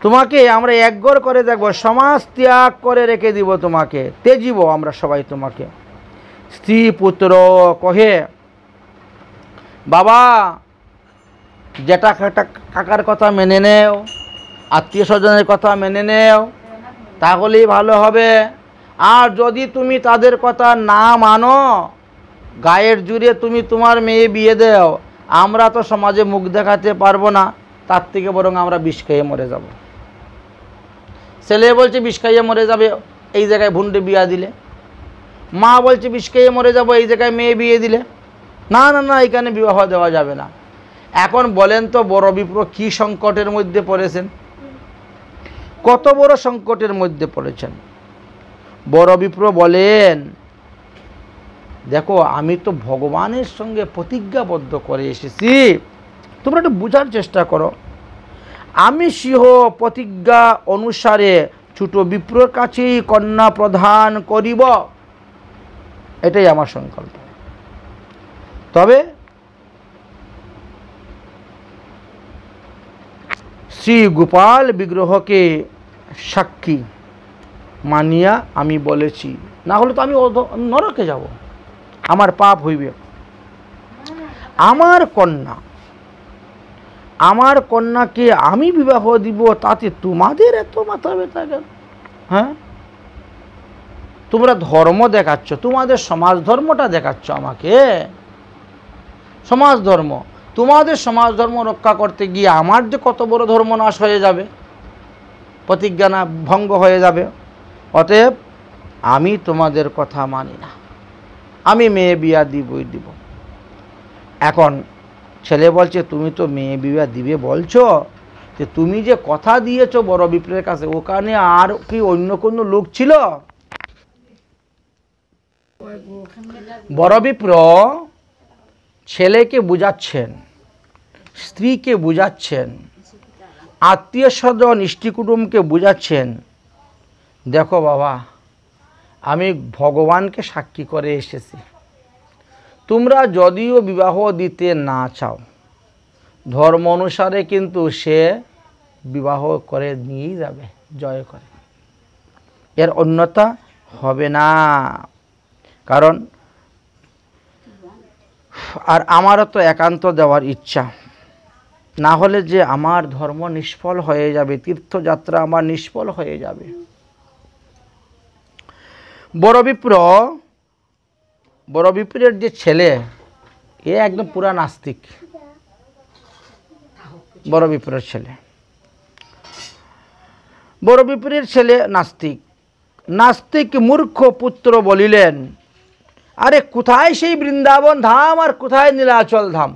তোমাকে আমরা এক ঘর করে দেখব, সমাজ ত্যাগ করে রেখে দিব, তোমাকে তেজিব আমরা সবাই তোমাকে। স্ত্রী পুত্র কহে, বাবা জেঠা কাকার কথা মেনে নেও, আত্মীয় স্বজনের কথা মেনে নেও, তাহলেই ভালো হবে। আর যদি তুমি তাদের কথা না মানো, গায়ের জুড়ে তুমি তোমার মেয়ে বিয়ে দেও, আমরা তো সমাজে মুখ দেখাতে পারবো না, তার থেকে বরং আমরা বিষ খেয়ে মরে যাব। ছেলে বলছে বিষ খাইয়ে মরে যাবে এই জায়গায় ভুন্ডে বিয়া দিলে, মা বলছে বিষ খেয়ে মরে যাব এই জায়গায় মেয়ে বিয়ে দিলে, না না না এখানে বিবাহ দেওয়া যাবে না। এখন বলেন তো বড় বিপ্র কি সংকটের মধ্যে পড়েছেন, কত বড় সংকটের মধ্যে পড়েছেন। বড় বিপ্র বলেন, দেখো আমি তো ভগবানের সঙ্গে প্রতিজ্ঞাবদ্ধ করে এসেছি, তোমরা একটু বোঝার চেষ্টা করো। আমি সিংহ প্রতিজ্ঞা অনুসারে ছোট বিপ্রর কাছেই কন্যা প্রদান করিব, এটাই আমার সংকল্প। তবে শ্রী গোপাল বিগ্রহকে সাক্ষী মানিয়া আমি বলেছি, না হলে তো আমি নরকে যাব, আমার পাপ হইবে। আমার কন্যাকে আমি বিবাহ দিব, তাতে তোমাদের এত মাথা ব্যথা কেন? হ্যাঁ তোমরা ধর্ম দেখাচ্ছ, তোমাদের সমাজ ধর্মটা দেখাচ্ছ আমাকে, সমাজ ধর্ম, তোমাদের সমাজ ধর্ম রক্ষা করতে গিয়ে আমার যে কত বড় ধর্ম নাশ হয়ে যাবে, প্রতিজ্ঞা না ভঙ্গ হয়ে যাবে। অতএব আমি তোমাদের কথা মানি না, আমি মেয়ে বিয়া দিবই দিব। এখন ছেলে বলছে, তুমি তো মেয়ে বিয়া দিবে বলছো, যে তুমি যে কথা দিয়েছো বড় বিপ্রের কাছে, ওখানে আর কি অন্য কোনো লোক ছিল? বড় বিপ্র ছেলেকে বুঝাচ্ছেন, স্ত্রীকে বুঝাচ্ছেন, আত্মীয় স্বজন ইষ্টি কুটুমকে বুঝাচ্ছেন, দেখো বাবা আমি ভগবানকে সাক্ষী করে এসেছি, তোমরা যদিও বিবাহ দিতে না চাও, ধর্ম অনুসারে কিন্তু সে বিবাহ করে নিয়েই যাবে জয় করে, এর অন্যতা হবে না। কারণ আর আমারও তো একান্ত দেওয়ার ইচ্ছা, না হলে যে আমার ধর্ম নিষ্ফল হয়ে যাবে, তীর্থযাত্রা আমার নিষ্ফল হয়ে যাবে। বড় বিপ্রের যে ছেলে, এ একদম পুরা নাস্তিক। বড় বিপ্রের ছেলে নাস্তিক মূর্খ পুত্র বলিলেন, আরে কোথায় সেই বৃন্দাবন ধাম আর কোথায় নীলাচল ধাম?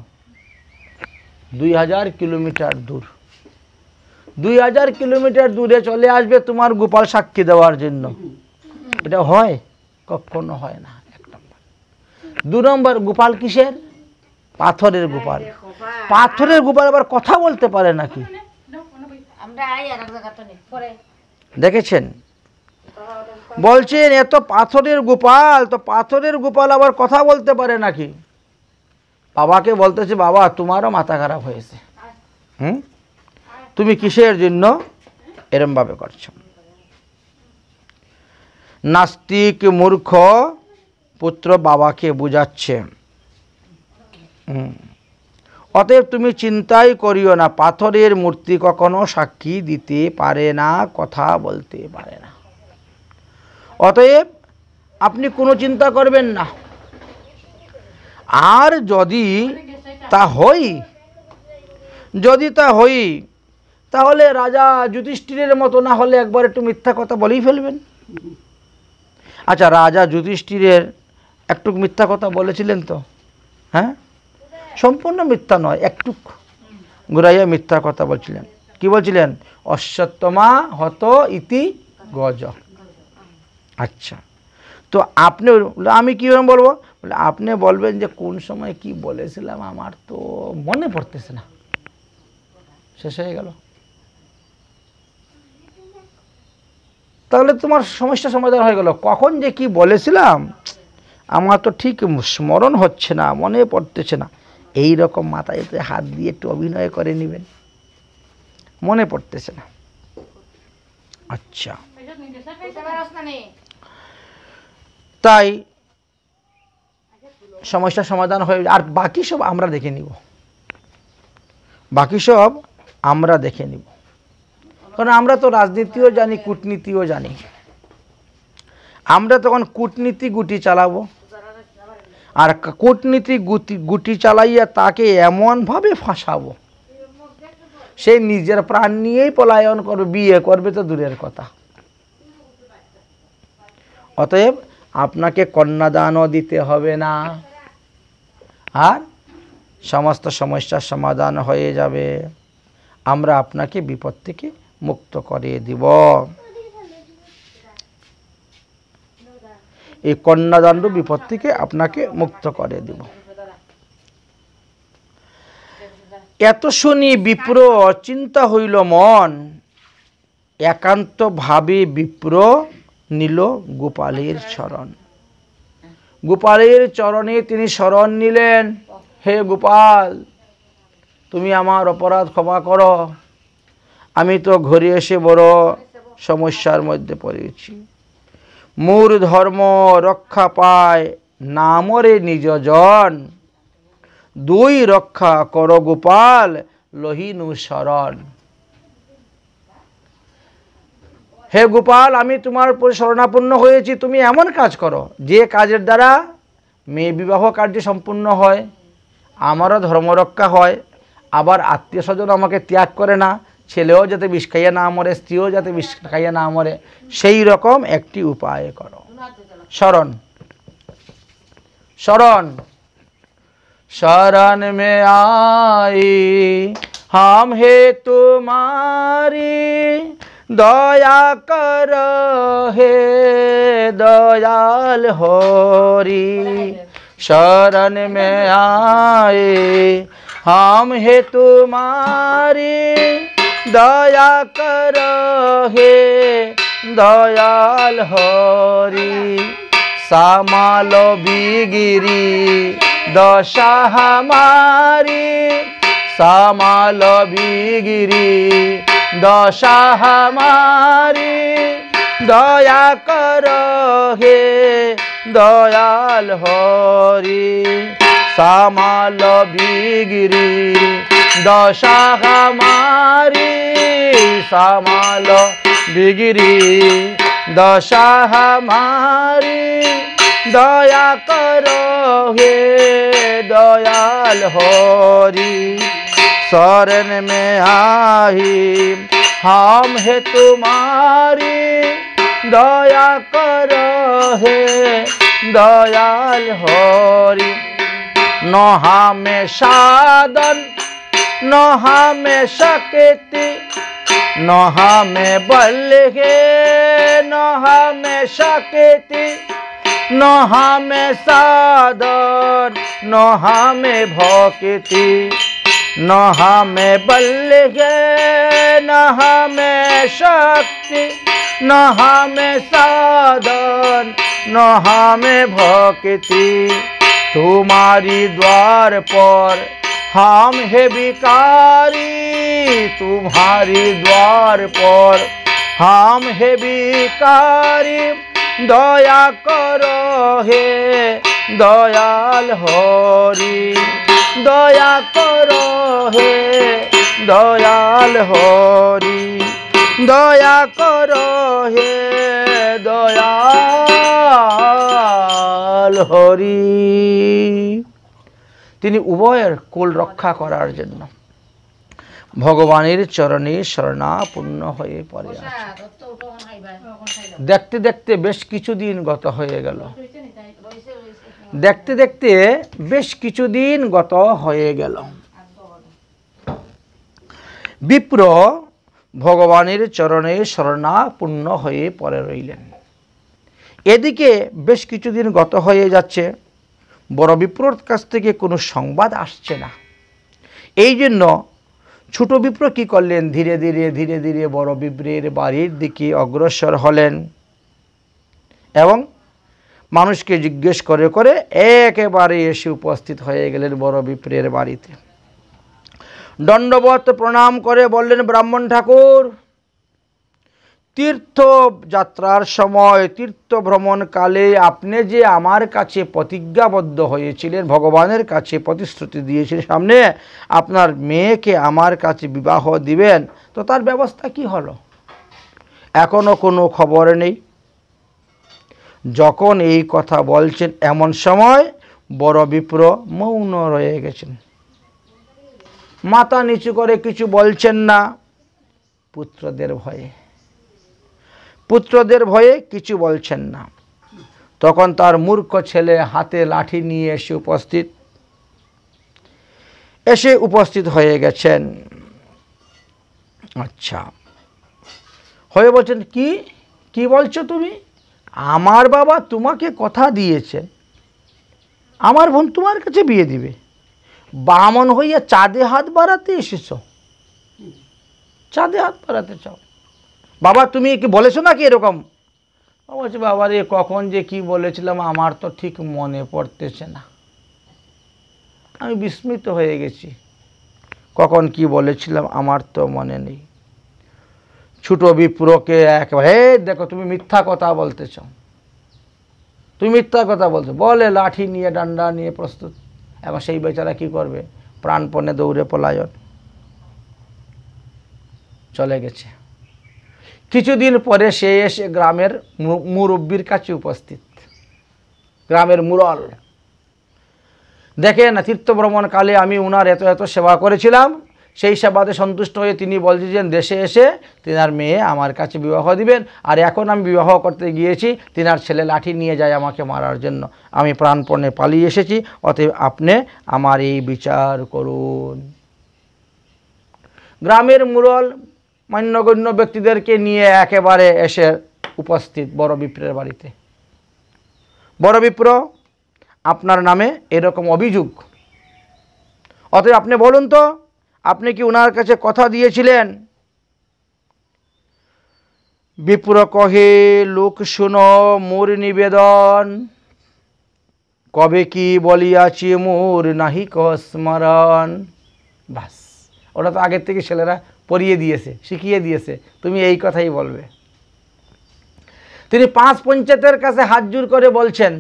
2000 কিলোমিটার দূর, 2000 কিলোমিটার দূরে চলে আসবে তোমার গোপাল সাক্ষী দেওয়ার জন্য। এটা হয়? কখনো হয় না। 1 নম্বর। 2 নম্বর, গোপাল কিসের? পাথরের গোপাল। পাথরের গোপাল আবার কথা বলতে পারে নাকি? দেখেছেন? বলছেন এত পাথরের গোপাল, তো পাথরের গোপাল আবার কথা বলতে পারে নাকি? বাবাকে বলতেছে, বাবা তোমারও মাথা খারাপ হয়েছে, তুমি কিসের জন্য এরম ভাবে করছো? নাস্তিক মূর্খ পুত্র বাবাকে বুঝাচ্ছে, অতএব তুমি চিন্তাই করিও না, পাথরের মূর্তি কখনো সাক্ষী দিতে পারে না, কথা বলতে পারে না। অতএব আপনি কোনো চিন্তা করবেন না। আর যদি তা হই তাহলে রাজা যুধিষ্ঠিরের মতো না হলে একবার একটু মিথ্যা কথা বলেই ফেলবেন। আচ্ছা, রাজা যুধিষ্ঠিরের একটু মিথ্যা কথা বলেছিলেন তো? হ্যাঁ, সম্পূর্ণ মিথ্যা নয়, একটু ঘুরাইয়া মিথ্যা কথা বলছিলেন। কি বলছিলেন? অশ্বত্থমা হত ইতি গজ। আচ্ছা, তো আপনি, আমি কীভাবে বলবো? বলে আপনি বলবেন যে কোন সময় কি বলেছিলাম আমার তো মনে পড়তেছে না, শেষ হয়ে গেল। তাহলে তোমার সমস্যা সমাধান হয়ে গেল। কখন যে কি বলেছিলাম আমার তো ঠিক স্মরণ হচ্ছে না, মনে পড়তেছে না। এই রকম মাথায় হাত দিয়ে একটু অভিনয় করে নেবেন, মনে পড়তেছে না। আচ্ছা, তাই সমস্যার সমাধান হয়ে, আর বাকি সব আমরা দেখে নিব, কারণ আমরা তো রাজনীতিও জানি, কূটনীতিও জানি। আমরা তখন কূটনীতি গুটি চালাবো, আর কূটনীতি গুটি চালাইয়া তাকে এমনভাবে ফাঁসাবো সে নিজের প্রাণ নিয়েই পলায়ন করবে, বিয়ে করবে তো দূরের কথা। অতএব আপনাকে কন্যাদানও দিতে হবে না, আর সমস্ত সমস্যার সমাধান হয়ে যাবে। আমরা আপনাকে বিপদ থেকে মুক্ত করে দিব। এই কন্যাদান বিপদ থেকে আপনাকে মুক্ত করে দিব। এত শুনি বিপ্র চিন্তা হইল মন, একান্ত ভাবে বিপ্র নিল গোপালের শরণ। গোপালের চরণে তিনি শরণ নিলেন। হে গোপাল, তুমি আমার অপরাধ ক্ষমা করো, আমি তো ঘরে এসে বড় সমস্যার মধ্যে পড়েছি। মোর ধর্ম রক্ষা পায় না মরে নিজ জন, দুই রক্ষা কর গোপাল লহিনু শরণ। হে গোপাল, আমি তোমার উপর শরণাপন্ন হয়েছি, তুমি এমন কাজ করো যে কাজের দ্বারা মেয়ে বিবাহ কার্য সম্পূর্ণ হয়, আমারও ধর্মরক্ষা হয়, আবার আত্মীয় স্বজন আমাকে ত্যাগ করে না, ছেলেও যাতে বিষ খাইয়া না মরে, স্ত্রীও যাতে বিষ খাইয়া না মরে, সেই রকম একটি উপায় করো। শরণ শরণ शरण में आई हम हे तुम्हारी, दया कर हे दयाल होरी। शरण में आए हम हे तुम्हारी, दया कर हे दयाल होरी। सामालो बिगिरी दशा हमारी, सामालो बिगिरी दशा हमारी, दया करो हे दयाल होरी। सामालो बिगिरी दशा हमारी, सामालो बिगिरी दशा हमारी, दया करो हे दयाल होरी। शरण में आई हम हे तुम्हारी, दया करो हे दयाल होरी। न हमें साधन न हमें शक्ति, न हमें बल है न हमें शक्ति, न हमें साधन न हमें भक्ति, न हमें बल है न हमें शक्ति, न हमें साधन न हमें भक्ति। तुम्हारी द्वार पर हम है भिखारी, तुम्हारी द्वार पर हम है भिखारी। दया करो हे दयाल होरी। দয়া করো হে দয়াল হরি, দয়া করো হে দয়াল হরি। তিনি উভয়ের কুল রক্ষা করার জন্য ভগবানের চরণে শরণাপন্ন হয়ে পড়ে আছে। দেখতে দেখতে বেশ কিছুদিন গত হয়ে গেল, দেখতে দেখতে বেশ কিছুদিন গত হয়ে গেল। বিপ্র ভগবানের চরণে শরণাপন্ন হয়ে পড়ে রইলেন। এদিকে বেশ কিছুদিন গত হয়ে যাচ্ছে, বড় বিপ্রর কাছ থেকে কোনো সংবাদ আসছে না। এই জন্য ছোট বিপ্র কি করলেন, ধীরে ধীরে ধীরে ধীরে বড় বিপ্রের বাড়ির দিকে অগ্রসর হলেন এবং মানুষকে জিজ্ঞেস করে করে একেবারে এসে উপস্থিত হয়ে গেলেন বড় বিপ্রের বাড়িতে। দণ্ডবত প্রণাম করে বললেন, ব্রাহ্মণ ঠাকুর, তীর্থ যাত্রার সময় তীর্থ ভ্রমণকালে আপনি যে আমার কাছে প্রতিজ্ঞাবদ্ধ হয়েছিলেন, ভগবানের কাছে প্রতিশ্রুতি দিয়েছিলেন সামনে আপনার মেয়েকে আমার কাছে বিবাহ দিবেন, তো তার ব্যবস্থা কি হলো? এখনো কোনো খবর নেই। যখন এই কথা বলছেন এমন সময় বড় বিপ্র মৌন রয়ে গেছেন, মাথা নিচু করে কিছু বলছেন না, পুত্রদের ভয়ে, পুত্রদের ভয়ে কিছু বলছেন না। তখন তার মূর্খ ছেলে হাতে লাঠি নিয়ে এসে উপস্থিত হয়ে গেছেন। আচ্ছা, হয়ে বলছেন, কি বলছো তুমি? আমার বাবা তোমাকে কথা দিয়েছেন আমার বোন তোমার কাছে বিয়ে দিবে, বামন হইয়া চাঁদে হাত বাড়াতে এসেছ, চাঁদে হাত বাড়াতে চাও? বাবা তুমি কি বলেছো নাকি এরকম? বলছে, বাবা রে কখন যে কি বলেছিলাম আমার তো ঠিক মনে পড়তেছে না, আমি বিস্মিত হয়ে গেছি, কখন কি বলেছিলাম আমার তো মনে নেই। ছোট বিপ্রকে একবারে, দেখো তুমি মিথ্যা কথা বলতেছ, তুমি মিথ্যা কথা বলছো বলে লাঠি নিয়ে ডান্ডা নিয়ে প্রস্তুত। এবার সেই বেচারা কি করবে, প্রাণপণে দৌড়ে পলায়ন, চলে গেছে। কিছুদিন পরে সে এসে গ্রামের মুরব্বীর কাছে উপস্থিত, গ্রামের মুরল। দেখেন তীর্থ ভ্রমণকালে আমি উনার এত এত সেবা করেছিলাম, সেই সেবাতে সন্তুষ্ট হয়ে তিনি বলছেন দেশে এসে তিনার মেয়ে আমার কাছে বিবাহ দিবেন, আর এখন আমি বিবাহ করতে গিয়েছি তিনার ছেলে লাঠি নিয়ে যায় আমাকে মারার জন্য, আমি প্রাণপণে পালিয়ে এসেছি, অতএব আপনি আমার এই বিচার করুন। গ্রামের মুরল মান্যগণ্য ব্যক্তিদেরকে নিয়ে একেবারে এসে উপস্থিত বড় বিপ্রের বাড়িতে। বড় বিপ্র, আপনার নামে এরকম অভিযোগ, অতএব আপনি বলুন তো আপনি কি ওনার কাছে কথা দিয়েছিলেন? বিপ্র কহে, লোক শুনো মোর নিবেদন, কবে কি বলিয়াছি মোর নাহি স্মরণ। বাস, ওটা তো আগের থেকে ছেলেরা পড়িয়ে দিয়েছে, শিখিয়ে দিয়েছে, তুমি এই কথাই বলবে। তিনি 5 পঞ্চায়েতের কাছে হাত জোড় করে বলছেন,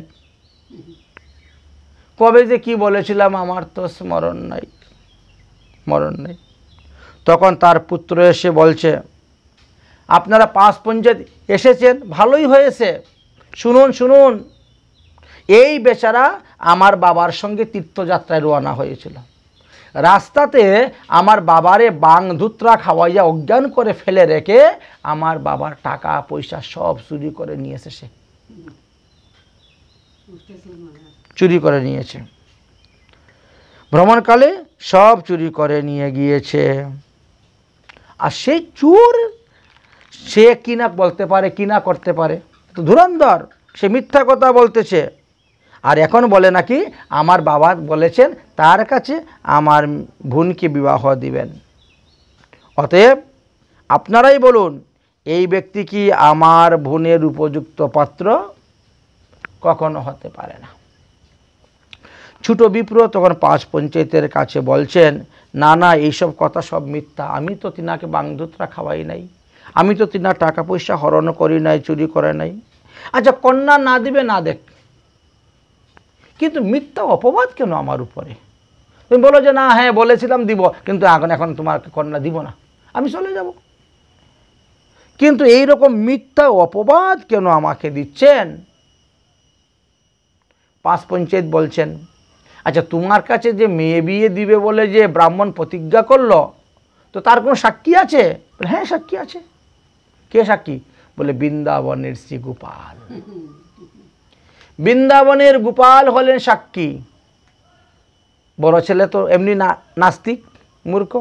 কবে যে কি বলেছিলাম আমার তো স্মরণ নাই, স্মরণ নেই। তখন তার পুত্র এসে বলছে, আপনারা 5 পঞ্চায়েত এসেছেন, ভালোই হয়েছে, শুনুন শুনুন, এই বেচারা আমার বাবার সঙ্গে তীর্থযাত্রায় রওনা হয়েছিল, রাস্তাতে আমার বাবারে বাং ধুত্রা খাওয়াইয়া অজ্ঞান করে ফেলে রেখে আমার বাবার টাকা পয়সা সব চুরি করে নিয়েছে, সে চুরি করে নিয়েছে, ভ্রমণকালে সব চুরি করে নিয়ে গিয়েছে। আর সেই চোর সে কিনা বলতে পারে, কিনা করতে পারে, তো ধুরন্ধর, সে মিথ্যা কথা বলতেছে। আর এখন বলে নাকি আমার বাবা বলেছেন তার কাছে আমার বোনকে বিবাহ দিবেন। অতএব আপনারাই বলুন, এই ব্যক্তি কি আমার বোনের উপযুক্ত পাত্র? কখনো হতে পারে না। ছোট বিপ্র তখন 5 পঞ্চায়েতের কাছে বলছেন, না না, এইসব কথা সব মিথ্যা, আমি তো তিনাকে বাংধুত্রা খাওয়াই নাই, আমি তো তিনার টাকা পয়সা হরণ করি নাই, চুরি করে নাই। আচ্ছা, কন্যা না দিবে না দেখ, কিন্তু মিথ্যা অপবাদ কেন আমার উপরে? তুমি বলো যে না হ্যাঁ বলেছিলাম দিব, কিন্তু এখন তোমার কন্যা দিব না, আমি চলে যাব। কিন্তু এই রকম মিথ্যা অপবাদ কেন আমাকে দিচ্ছেন? পাঁচ পঞ্চায়েত বলছেন, আচ্ছা তোমার কাছে যে মেয়ে বিয়ে দিবে বলে যে ব্রাহ্মণ প্রতিজ্ঞা করলো, তো তার কোনো সাক্ষী আছে? হ্যাঁ সাক্ষী আছে। কে সাক্ষী? বলে বৃন্দাবনের শ্রী গোপাল। বৃন্দাবনের গোপাল হলেন সাক্ষী। বড় ছেলে তো এমনি নাস্তিক, মূর্খ।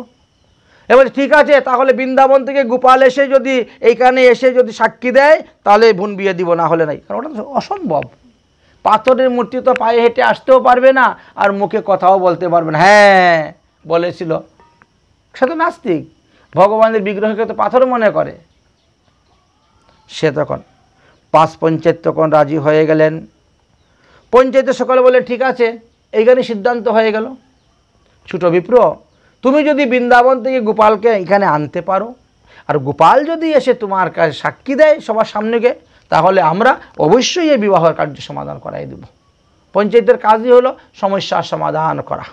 এবার ঠিক আছে, তাহলে বৃন্দাবন থেকে গোপাল এসে যদি এইখানে এসে যদি সাক্ষী দেয় তাহলে বোন বিয়ে দিব, না হলে নাই। কারণ ওটা তো অসম্ভব। পাথরের মূর্তি তো পায়ে হেঁটে আসতেও পারবে না, আর মুখে কথাও বলতে পারবে না। হ্যাঁ বলেছিল, সে তো নাস্তিক, ভগবানের বিগ্রহকে তো পাথর মনে করে। সে তখন পাঁচ পঞ্চায়েত তখন রাজি হয়ে গেলেন। পঞ্চায়েতের সকলে বলে ঠিক আছে, এইখানে সিদ্ধান্ত হয়ে গেল। ছোট বিপ্র, তুমি যদি বৃন্দাবন থেকে গোপালকে এখানে আনতে পারো, আর গোপাল যদি এসে তোমার কাছে সাক্ষী দেয় সবার সামনে গিয়ে, তাহলে আমরা অবশ্যই এই বিবাহের কার্য সমাধান করাই দেব। পঞ্চায়েতের কাজই হলো সমস্যার সমাধান করা।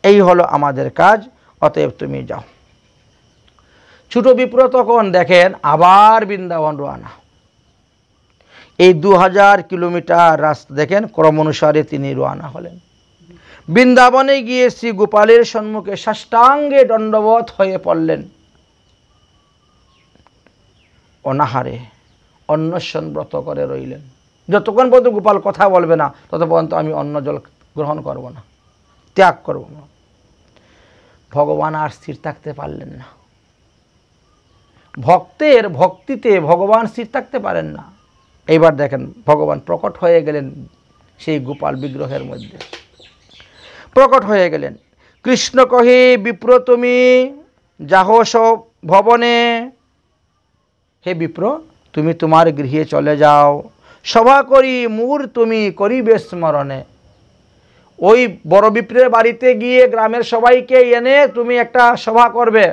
এই হলো আমাদের কাজ, অতএব তুমি যাও। ছোট বিপ্র তখন দেখেন আবার বৃন্দাবন রওনা। এই 2000 কিলোমিটার রাস্তা দেখেন, ক্রম অনুসারে তিনি রওনা হলেন। বৃন্দাবনে গিয়ে শ্রী গোপালের সম্মুখে সাষ্টাঙ্গে দণ্ডবত হয়ে পড়লেন। অনাহারে অন্নশন ব্রত করে রইলেন। যতক্ষণ পর্যন্ত গোপাল কথা বলবে না তত পর্যন্ত আমি অন্ন জল গ্রহণ করব না, ত্যাগ করব না। ভগবান আর স্থির থাকতে পারলেন না। ভক্তের ভক্তিতে ভগবান স্থির থাকতে পারেন না। এইবার দেখেন ভগবান প্রকট হয়ে গেলেন সেই গোপাল বিগ্রহের মধ্যে। প্রকট হয়ে গেলেন। কৃষ্ণ কহে বিপ্র তুমি যাহ ভবনে। হে বিপ্র, তুমি তোমার গৃহে চলে যাও, সভা করি মূর তুমি করিবে স্মরণে। ওই বড় বিপ্রের বাড়িতে গিয়ে গ্রামের সবাইকে এনে তুমি একটা সভা করবে,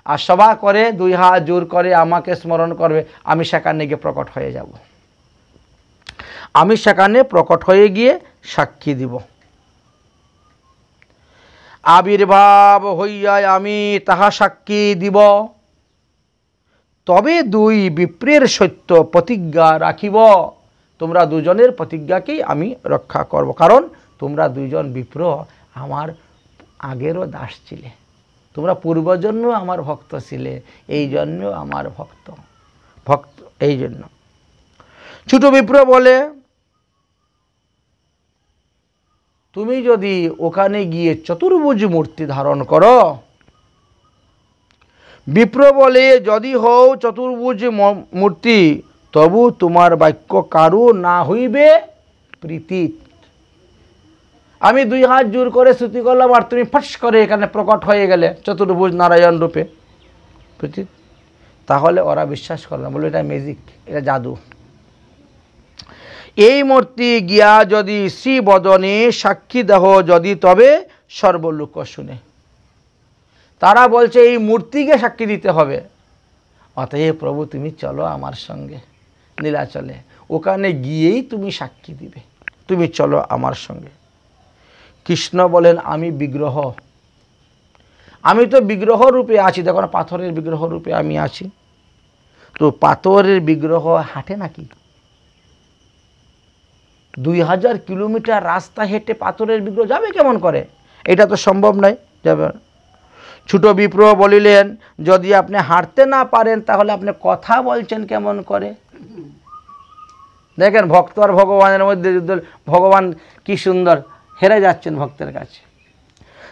আর সভা করে 2 হাত জোর করে আমাকে স্মরণ করবে। আমি সেখানে গিয়ে প্রকট হয়ে যাব। আমি সেখানে প্রকট হয়ে গিয়ে সাক্ষী দিব। আবির্ভাব হইয়া আমি তাহা সাক্ষী দিব, তবে 2 বিপ্রের সত্য প্রতিজ্ঞা রাখিব। তোমরা দুজনের প্রতিজ্ঞাকেই আমি রক্ষা করব, কারণ তোমরা 2 জন বিপ্র আমার আগেরও দাস ছিলে, তোমরা পূর্বজন্ম আমার ভক্ত ছিলে, এই জন্য আমার ভক্ত এই জন্য। ছোট বিপ্র বলে, তুমি যদি ওখানে গিয়ে চতুর্ভুজ মূর্তি ধারণ করো। বিপ্র বলে, যদি হও চতুর্ভুজ মূর্তি, তবু তোমার বাক্য কারু না হইবে প্রীতি। আমি 2 হাত জোর করে স্তুতি করলাম, আর তুমি ফস করে এখানে প্রকট হয়ে গেলে চতুর্ভুজ নারায়ণ রূপে প্রীতি। তাহলে ওরা বিশ্বাস করে না, বলে এটা ম্যাজিক, এটা জাদু। এই মূর্তি গিয়া যদি শ্রী বদনে সাক্ষী দেহ যদি, তবে সর্বলোক শুনে। তারা বলছে এই মূর্তিকে সাক্ষী দিতে হবে। অতএব প্রভু তুমি চলো আমার সঙ্গে নীলাচলে, ওখানে গিয়েই তুমি সাক্ষী দিবে, তুমি চলো আমার সঙ্গে। কৃষ্ণ বলেন, আমি বিগ্রহ, আমি তো বিগ্রহ রূপে আছি, দেখো না পাথরের বিগ্রহ রূপে আমি আছি। তো পাথরের বিগ্রহ হাঁটে নাকি? 2000 কিলোমিটার রাস্তা হেঁটে পাথরের বিগ্রহ যাবে কেমন করে? এটা তো সম্ভব নয়, যাবে। ছোট বিপ্র বলিলেন, যদি আপনি হাঁটতে না পারেন তাহলে আপনি কথা বলছেন কেমন করে? দেখেন ভক্ত আর ভগবানের মধ্যে যুদ্ধ, ভগবান কি সুন্দর হেরে যাচ্ছেন ভক্তের কাছে।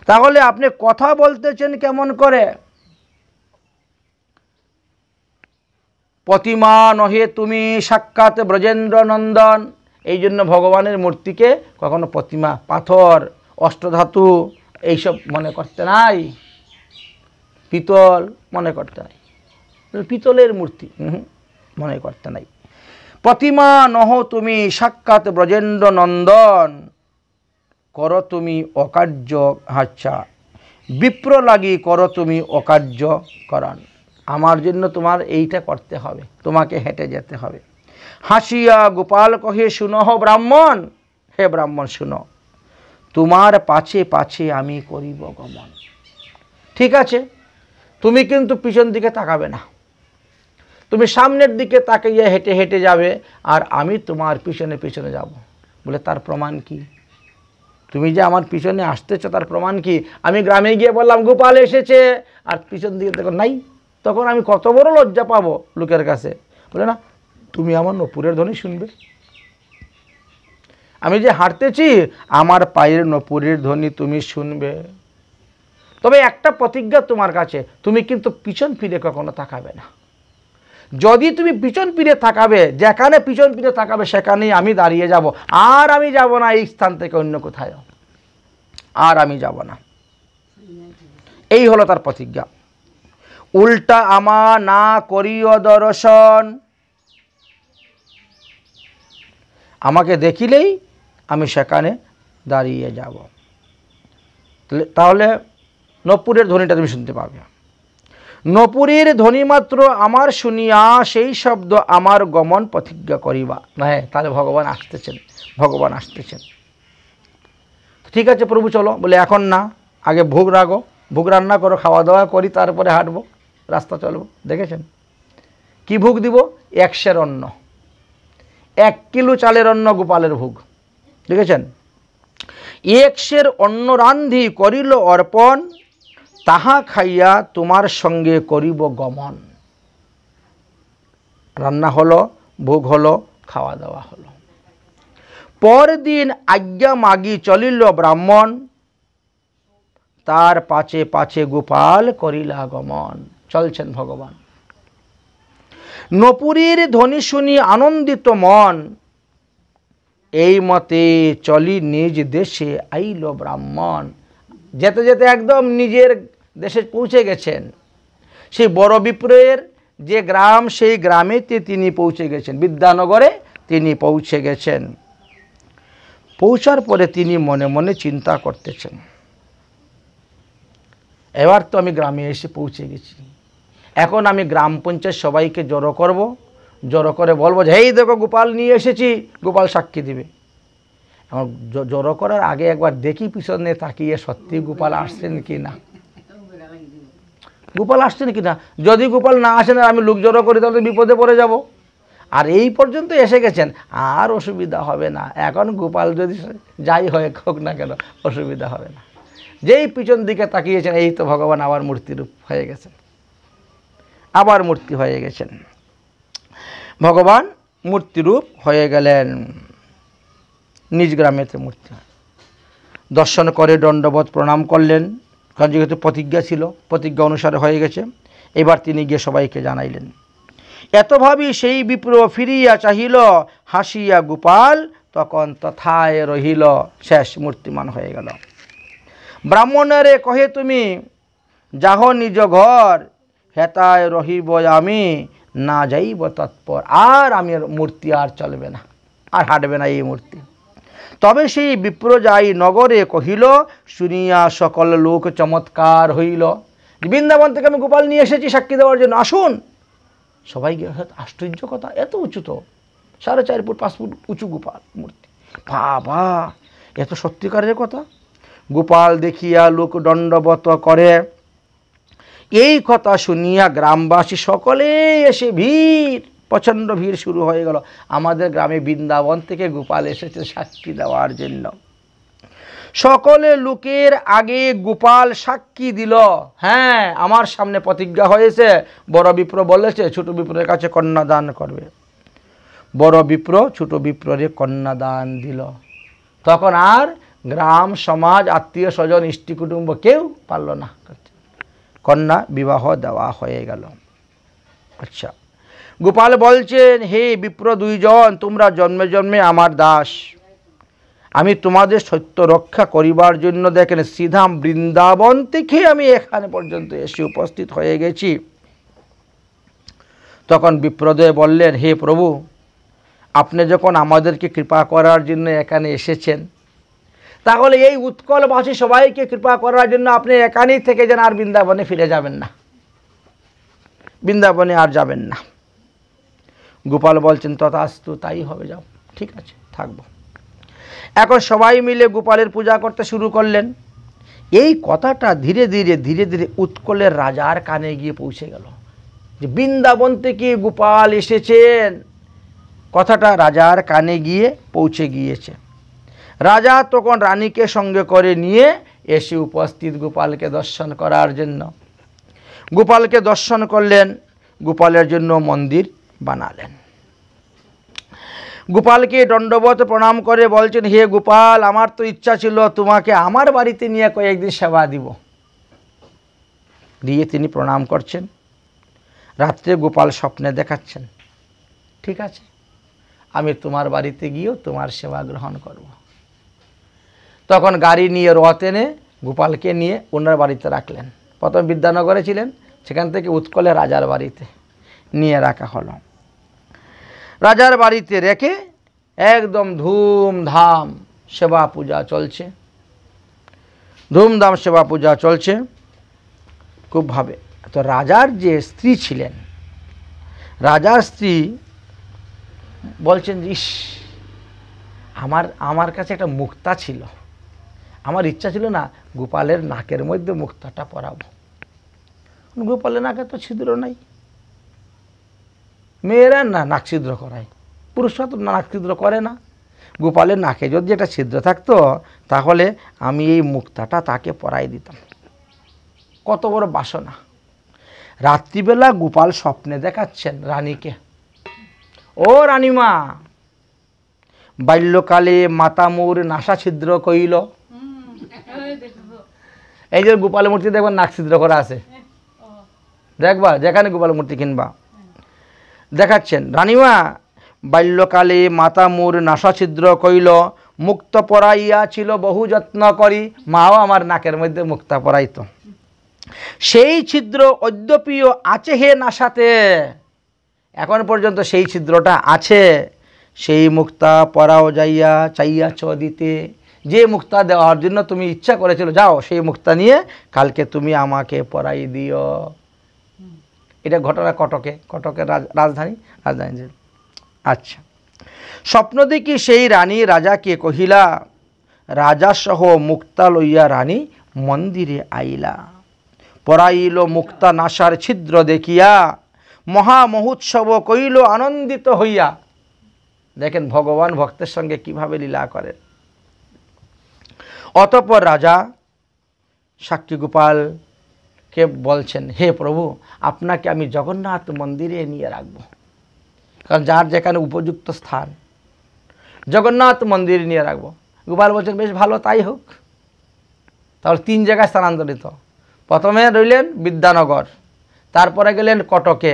তাহলে আপনি কথা বলতেছেন কেমন করে? প্রতিমা নহে তুমি সাক্ষাৎ ব্রজেন্দ্র নন্দন। এই জন্য ভগবানের মূর্তিকে কখনো প্রতিমা, পাথর, অষ্টধাতু এইসব মনে করতে নাই, পিতল মনে করতে নাই, পিতলের মূর্তি মনে করতে নাই। প্রতিমা নহ তুমি সাক্ষাৎ ব্রজেন্দ্র নন্দন, করো তুমি অকার্য। আচ্ছা, বিপ্র লাগি করো তুমি অকার্য করান। আমার জন্য তোমার এইটা করতে হবে, তোমাকে হেঁটে যেতে হবে। হাসিয়া গোপাল কহে, শুনো ব্রাহ্মণ, হে ব্রাহ্মণ শুনো, তোমার পাছে পাছে আমি করিব গমন। ঠিক আছে, তুমি কিন্তু পিছন দিকে তাকাবে না, তুমি সামনের দিকে তাকিয়ে হেঁটে হেঁটে যাবে, আর আমি তোমার পিছনে পিছনে যাব। বলে তার প্রমাণ কি? তুমি যে আমার পিছনে আসতেছ তার প্রমাণ কি? আমি গ্রামে গিয়ে বললাম গোপাল এসেছে, আর পিছন দিকে দেখো নাই, তখন আমি কত বড় লজ্জা পাবো লোকের কাছে। বলে না, তুমি আমার নপুরের ধ্বনি শুনবে। আমি যে হাঁটতেছি আমার পায়ের নপুরের ধ্বনি তুমি শুনবে। তবে একটা প্রতিজ্ঞা তোমার কাছে, তুমি কিন্তু পিছন ফিরে কখনো তাকাবে না। যদি তুমি পিছন ফিরে তাকাবে, যেখানে পিছন ফিরে তাকাবে সেখানেই আমি দাঁড়িয়ে যাব, আর আমি যাব না এই স্থান থেকে অন্য কোথাও, আর আমি যাব না। এই হলো তার প্রতিজ্ঞা। উল্টা আমা না করিও দর্শন, আমাকে দেখিলেই আমি সেখানে দাঁড়িয়ে যাব। তাহলে নপুরের ধ্বনিটা তুমি শুনতে পাবে। নপুরের ধ্বনি মাত্র আমার শুনিয়া সেই শব্দ আমার গমন প্রতিজ্ঞা করিবা। হ্যাঁ, তাহলে ভগবান আসতেছেন, ভগবান আসতেছেন। ঠিক আছে প্রভু চলো। বলে এখন না, আগে ভোগ রাখো, ভোগ রান্না করো, খাওয়া দাওয়া করি, তারপরে হাঁটবো, রাস্তা চলবো। দেখেছেন কি ভোগ দিব? 1 সের অন্ন, 1 কিলো চালের অন্ন গোপালের ভোগ। দেখেছেন, 1 সের অন্ন রান্ধি করিল অর্পণ, তাহা খাইয়া তোমার সঙ্গে করিব গমন। রান্না হলো, ভোগ হলো, খাওয়া দাওয়া হলো। পরদিন আজ্ঞা মাগি চলিল ব্রাহ্মণ, তার পাছে পাছে গোপাল করিলা গমন। চলছেন ভগবান। নপুরীর ধ্বনি শুনি আনন্দিত মন, এই মতে চলি নিজ দেশে আইল ব্রাহ্মণ। যেতে যেতে একদম নিজের দেশে পৌঁছে গেছেন। সেই বড় বিপ্রের যে গ্রাম, সেই গ্রামেতে তিনি পৌঁছে গেছেন, বিদ্যানগরে তিনি পৌঁছে গেছেন। পৌঁছার পরে তিনি মনে মনে চিন্তা করতেছেন, এবার তো আমি গ্রামে এসে পৌঁছে গেছি, এখন আমি গ্রাম পঞ্চায়েত সবাইকে জড়ো করব, জড়ো করে বলবো যে এই দেখো গোপাল নিয়ে এসেছি, গোপাল সাক্ষী দিবে। আমার জড়ো করার আগে একবার দেখি পিছনে তাকিয়ে সত্যি গোপাল আসছেন কি না, গোপাল আসছেন কি না। যদি গোপাল না আসেন আর আমি লোক জড়ো করি তাহলে বিপদে পড়ে যাব। আর এই পর্যন্ত এসে গেছেন, আর অসুবিধা হবে না। এখন গোপাল যদি যাই হয় হোক না কেন, অসুবিধা হবে না। যেই পিছন দিকে তাকিয়েছেন, এই তো ভগবান আবার মূর্তিরূপ হয়ে গেছেন, আবার মূর্তি হয়ে গেছেন। ভগবান মূর্তিরূপ হয়ে গেলেন, নিজ গ্রামেতে মূর্তি। দর্শন করে দণ্ডবোধ প্রণাম করলেন, কারণ যেহেতু প্রতিজ্ঞা ছিল, প্রতিজ্ঞা অনুসারে হয়ে গেছে। এবার তিনি গিয়ে সবাইকে জানাইলেন। এত ভাবি সেই বিপ্র ফিরিয়া চাহিল, হাসিয়া গোপাল তখন তথায় রহিল। শেষ, মূর্তিমান হয়ে গেল। ব্রাহ্মণেরে কহে তুমি যাহ নিজ ঘর, হেতায় রহিব আমি না যাইব তৎপর। আর আমি মূর্তি আর চলবে না, আর হাঁটবে না এই মূর্তি। তবে সেই বিপ্র যাই নগরে কহিল, শুনিয়া সকল লোক চমৎকার হইল। বৃন্দাবন থেকে আমি গোপাল নিয়ে এসেছি সাক্ষী দেওয়ার জন্য, আসুন। সবাই গিয়ে আশ্চর্য কথা, এত উঁচু তো, 4.5 ফুট 5 ফুট উঁচু গোপাল মূর্তি, বাবা এত সত্যিকারের কথা। গোপাল দেখিয়া লোক দণ্ডবত করে। এই কথা শুনিয়া গ্রামবাসী সকলে এসে ভিড়, প্রচণ্ড ভিড় শুরু হয়ে গেল। আমাদের গ্রামে বৃন্দাবন থেকে গোপাল এসেছে সাক্ষী দেওয়ার জন্য। সকলে লোকের আগে গোপাল সাক্ষী দিল। হ্যাঁ, আমার সামনে প্রতিজ্ঞা হয়েছে, বড় বিপ্র বলেছে ছোট বিপ্রের কাছে কন্যাদান করবে। বড় বিপ্র ছোট বিপ্ররে কন্যাদান দিল। তখন আর গ্রাম সমাজ আত্মীয় স্বজন ইষ্টি কুটুম্ব কেউ পারল না, কন্যা বিবাহ দেওয়া হয়ে গেল। আচ্ছা, গোপাল বলছেন, হে বিপ্র 2 জন, তোমরা জন্মে জন্মে আমার দাস। আমি তোমাদের সত্য রক্ষা করিবার জন্য দেখেন সিধা বৃন্দাবন থেকে আমি এখানে পর্যন্ত এসে উপস্থিত হয়ে গেছি। তখন বিপ্রদয় বললেন, হে প্রভু, আপনি যখন আমাদেরকে কৃপা করার জন্য এখানে এসেছেন, তাহলে এই উৎকলবাসী সবাইকে কৃপা করার জন্য আপনি এখানেই থেকে যান, আর বৃন্দাবনে ফিরে যাবেন না, বৃন্দাবনে আর যাবেন না। গোপাল বলছেন, তথাস্তু, তাই হবে, যাও, ঠিক আছে, থাকবো। এখন সবাই মিলে গোপালের পূজা করতে শুরু করলেন। এই কথাটা ধীরে ধীরে ধীরে ধীরে উৎকলের রাজার কানে গিয়ে পৌঁছে গেল যে বৃন্দাবন থেকে গোপাল এসেছেন। কথাটা রাজার কানে গিয়ে পৌঁছে গিয়েছে। রাজা তখন রানীকে সঙ্গে করে নিয়ে এসে উপস্থিত গোপালকে দর্শন করার জন্য। গোপালকে দর্শন করলেন, গোপালের জন্য মন্দির বানালেন। গোপালকে দণ্ডবত প্রণাম করে বলছেন, হে গোপাল, আমার তো ইচ্ছা ছিল তোমাকে আমার বাড়িতে নিয়ে কয়েকদিন সেবা দিব। দিয়ে তিনি প্রণাম করছেন। রাত্রে গোপাল স্বপ্নে দেখাচ্ছেন, ঠিক আছে, আমি তোমার বাড়িতে গিয়েও তোমার সেবা গ্রহণ করব। তখন গাড়ি নিয়ে রথ এনে গোপালকে নিয়ে ওনার বাড়িতে রাখলেন। প্রথম বিদ্যানগরে ছিলেন, সেখান থেকে উৎকলে রাজার বাড়িতে নিয়ে রাখা হলো। রাজার বাড়িতে রেখে একদম ধুমধাম সেবা পূজা চলছে, ধুমধাম সেবা পূজা চলছে খুবভাবে। তো রাজার যে স্ত্রী ছিলেন, রাজার স্ত্রী বলছেন, ইস, আমার কাছে একটা মুক্তা ছিল, আমার ইচ্ছা ছিল না গোপালের নাকের মধ্যে মুক্তাটা পরাবো। গোপালের নাকে তো ছিদ্র নাই, মেয়েরা না নাক ছিদ্র করায়, পুরুষরা তো নাক ছিদ্র করে না। গোপালের নাকে যদি একটা ছিদ্র থাকতো তাহলে আমি এই মুক্তাটা তাকে পরাই দিতাম। কত বড় বাসনা! রাত্রিবেলা গোপাল স্বপ্নে দেখাচ্ছেন রানীকে, ও রানীমা, বাল্যকালে মাতা মোর নাসা ছিদ্র কইল। এই যে গোপালের মূর্তি দেখবেন নাক ছিদ্র করা আছে, দেখবা যেখানে গোপালের মূর্তি কিনবা দেখাচ্ছেন, রানীমা, বাল্যকালে মাতা মোর নাসা ছিদ্র কইল, মুক্ত পরাইয়া ছিল বহু যত্ন করি। মাও আমার নাকের মধ্যে মুক্তা পরাইত, সেই ছিদ্র অদ্যপিও আছে হে নাসাতে, এখন পর্যন্ত সেই ছিদ্রটা আছে। সেই মুক্তা পরাও যাইয়া চাইয়াছ দিতে, যে মুক্তা দেওয়ার জন্য তুমি ইচ্ছা করেছিল, যাও সেই মুক্তা নিয়ে কালকে তুমি আমাকে পরাই দিও। এটা ঘটনা কটকের রাজধানী। আচ্ছা, স্বপ্ন দেখি সেই রানী রাজাকে কহিলা, রাজা সহ মুক্তা লইয়া রানী মন্দিরে আইলা। পরাইল মুক্তা নাসার ছিদ্র দেখিয়া, মহা মহোৎসব কইল আনন্দিত হইয়া। দেখেন ভগবান ভক্তের সঙ্গে কিভাবে লীলা করেন। অতঃপর রাজা সাক্ষী গোপালকে বলছেন, হে প্রভু, আপনাকে আমি জগন্নাথ মন্দিরে নিয়ে রাখব। কারণ যার যেখানে উপযুক্ত স্থান, জগন্নাথ মন্দিরে নিয়ে রাখবো। গোপাল বলছেন, বেশ ভালো, তাই হোক। তাহলে 3 জায়গায় স্থানান্তরিত। প্রথমে রইলেন বিদ্যানগর, তারপরে গেলেন কটকে,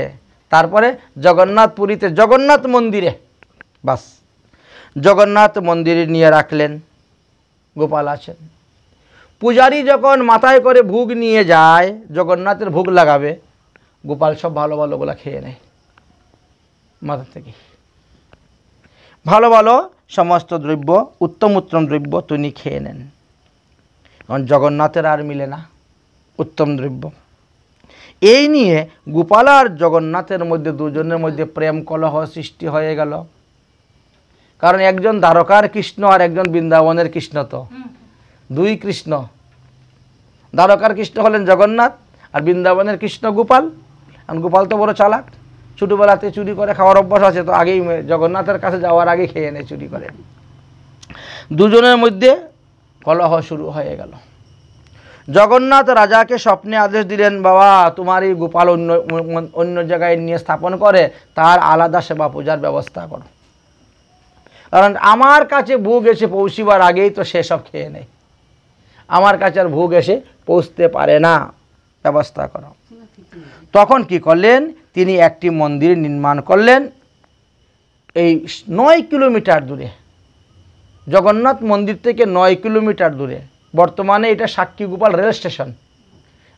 তারপরে জগন্নাথপুরীতে জগন্নাথ মন্দিরে। বাস, জগন্নাথ মন্দিরে নিয়ে রাখলেন। গোপাল আছেন। পূজারী যখন মাথায় করে ভোগ নিয়ে যায়, জগন্নাথের ভোগ লাগাবে, গোপাল সব ভালো ভালোগুলো খেয়ে নেয় মাথা থেকে। ভালো ভালো সমস্ত দ্রব্য, উত্তম উত্তম দ্রব্য তিনি খেয়ে নেন। কারণ জগন্নাথের আর মিলে না উত্তম দ্রব্য। এই নিয়ে গোপাল আর জগন্নাথের মধ্যে দুজনের মধ্যে প্রেম কলহ সৃষ্টি হয়ে গেল। কারণ একজন দ্বারকার কৃষ্ণ আর একজন বৃন্দাবনের কৃষ্ণ, তো 2 কৃষ্ণ। দ্বারকার কৃষ্ণ হলেন জগন্নাথ আর বৃন্দাবনের কৃষ্ণ গোপাল। আর গোপাল তো বড় চালাক, ছোটোবেলাতে চুরি করে খাওয়ার অভ্যাস আছে, তো আগেই জগন্নাথের কাছে যাওয়ার আগে খেয়ে নেয় চুরি করে। দুজনের মধ্যে কলহ শুরু হয়ে গেল। জগন্নাথ রাজাকে স্বপ্নে আদেশ দিলেন, বাবা, তোমার এই গোপাল অন্য জায়গায় নিয়ে স্থাপন করে তার আলাদা সেবা পূজার ব্যবস্থা করো। কারণ আমার কাছে ভোগ এসে পৌঁছিবার আগেই তো সেসব খেয়ে নেয়, আমার কাছে আর ভোগ এসে পৌঁছতে পারে না, ব্যবস্থা করো। তখন কি করলেন, তিনি একটি মন্দির নির্মাণ করলেন এই 9 কিলোমিটার দূরে। জগন্নাথ মন্দির থেকে 9 কিলোমিটার দূরে। বর্তমানে এটা সাক্ষী গোপাল রেল স্টেশন।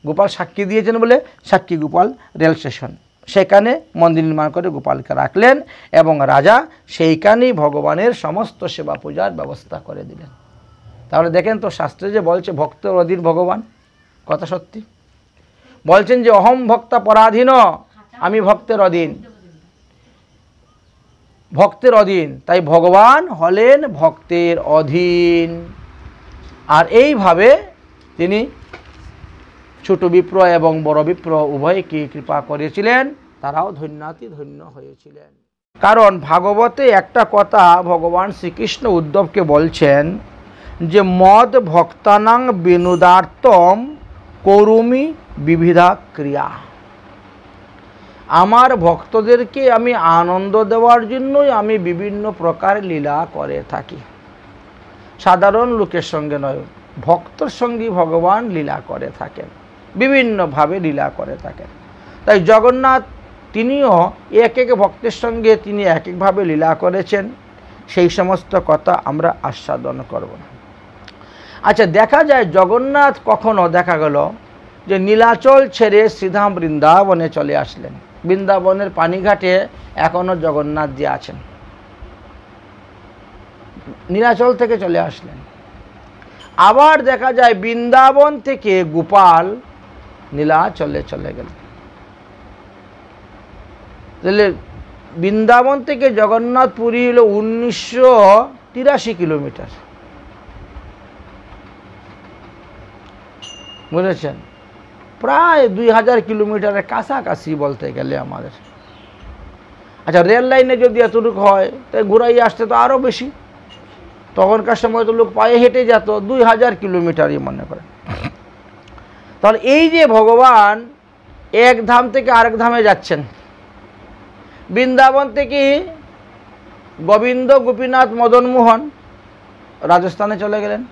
গোপাল সাক্ষী দিয়েছেন বলে সাক্ষী গোপাল রেল স্টেশন। সেখানে মন্দির নির্মাণ করে গোপালকে রাখলেন এবং রাজা সেইখানেই ভগবানের সমস্ত সেবা পূজার ব্যবস্থা করে দিলেন। তাহলে দেখেন তো, শাস্ত্রে যে বলছে ভক্ত অধীন ভগবান, কথা সত্যি। বলছেন যে অহম ভক্তা পরাধীন, আমি ভক্তের অধীন। ভক্তের অধীন, তাই ভগবান হলেন ভক্তের অধীন। আর এইভাবে তিনি ছোট বিপ্র এবং বড় বিপ্র উভয়কে কৃপা করেছিলেন, তারাও ধন্যাতি ধন্য হয়েছিলেন। কারণ ভাগবতে একটা কথা ভগবান শ্রীকৃষ্ণ উদ্ধবকে বলছেন যে মদ ভক্তানাং বিনোদার্থম করুমি বিবিধা ক্রিয়া। আমার ভক্তদেরকে আমি আনন্দ দেওয়ার জন্যই আমি বিভিন্ন প্রকার লীলা করে থাকি। সাধারণ লোকের সঙ্গে নয়, ভক্তর সঙ্গে ভগবান লীলা করে থাকেন, বিভিন্নভাবে লীলা করে থাকেন। তাই জগন্নাথ তিনিও এক এক ভক্তের সঙ্গে তিনি এক একভাবে লীলা করেছেন, সেই সমস্ত কথা আমরা আস্বাদন করব না। আচ্ছা, দেখা যায় জগন্নাথ কখনো দেখা গেল যে নীলাচল ছেড়ে সিধা বৃন্দাবনে চলে আসলেন। বৃন্দাবনের পানিঘাটে এখনও জগন্নাথজি আছেন, নীলাচল থেকে চলে আসলেন। আবার দেখা যায় বৃন্দাবন থেকে গোপাল নীলাচলে চলে গেলেন। তাহলে বৃন্দাবন থেকে জগন্নাথ পুরী হলো 1983 কিলোমিটার, বুঝেছেন? প্রায় 2000 কিলোমিটারের কাছাকাছি বলতে গেলে আমাদের। আচ্ছা, রেল লাইনে যদি এতটুকু হয় তাই ঘুরাই আসতে তো আরও বেশি। তখনকার সময় তো লোক পায়ে হেঁটে যেত, 2000 কিলোমিটারই মনে করেন। তাহলে এই যে ভগবান এক ধাম থেকে আরেক ধামে যাচ্ছেন, বৃন্দাবন থেকে গোবিন্দ গোপীনাথ মদন মোহন রাজস্থানে চলে গেলেন,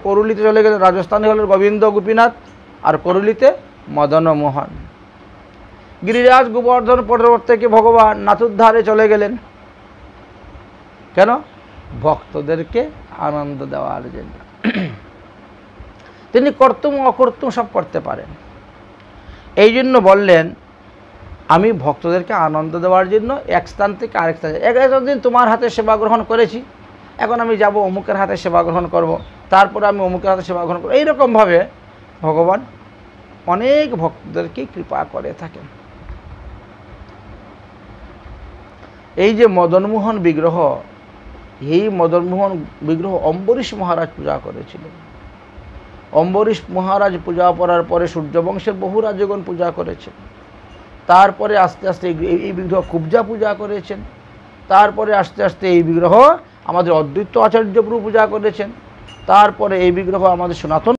করুলিতে চলে গেলেন। রাজস্থানে হলেন গোবিন্দ গোপীনাথ আর করুলিতে মদন মোহন। গিরিরাজ গোবর্ধন পর্বত থেকে ভগবান নাথুদ্ধারে চলে গেলেন। কেন? ভক্তদেরকে আনন্দ দেওয়ার জন্য। তিনি কর্তুম অকর্তুম সব করতে পারেন। এই জন্য বললেন আমি ভক্তদেরকে আনন্দ দেওয়ার জন্য এক স্থান থেকে আরেক স্থানে, এতদিন তোমার হাতে সেবা গ্রহণ করেছি, এখন আমি যাব অমুকের হাতে সেবা গ্রহণ করব, তারপরে আমি অমুকের হাতে সেবা গ্রহণ করব। এইরকমভাবে ভগবান অনেক ভক্তদেরকে কৃপা করে থাকেন। এই যে মদনমোহন বিগ্রহ, এই মদনমোহন বিগ্রহ অম্বরীশ মহারাজ পূজা করেছিলেন। অম্বরীশ মহারাজ পূজা করার পরে সূর্যবংশের বহু রাজগণ পূজা করেছেন। তারপরে আস্তে আস্তে এই বিগ্রহ কুব্জা পূজা করেছেন। তারপরে আস্তে আস্তে এই বিগ্রহ আমাদের অদ্বৈত আচার্য প্রভু পূজা করেছেন। তারপরে এই বিগ্রহ আমাদের সনাতন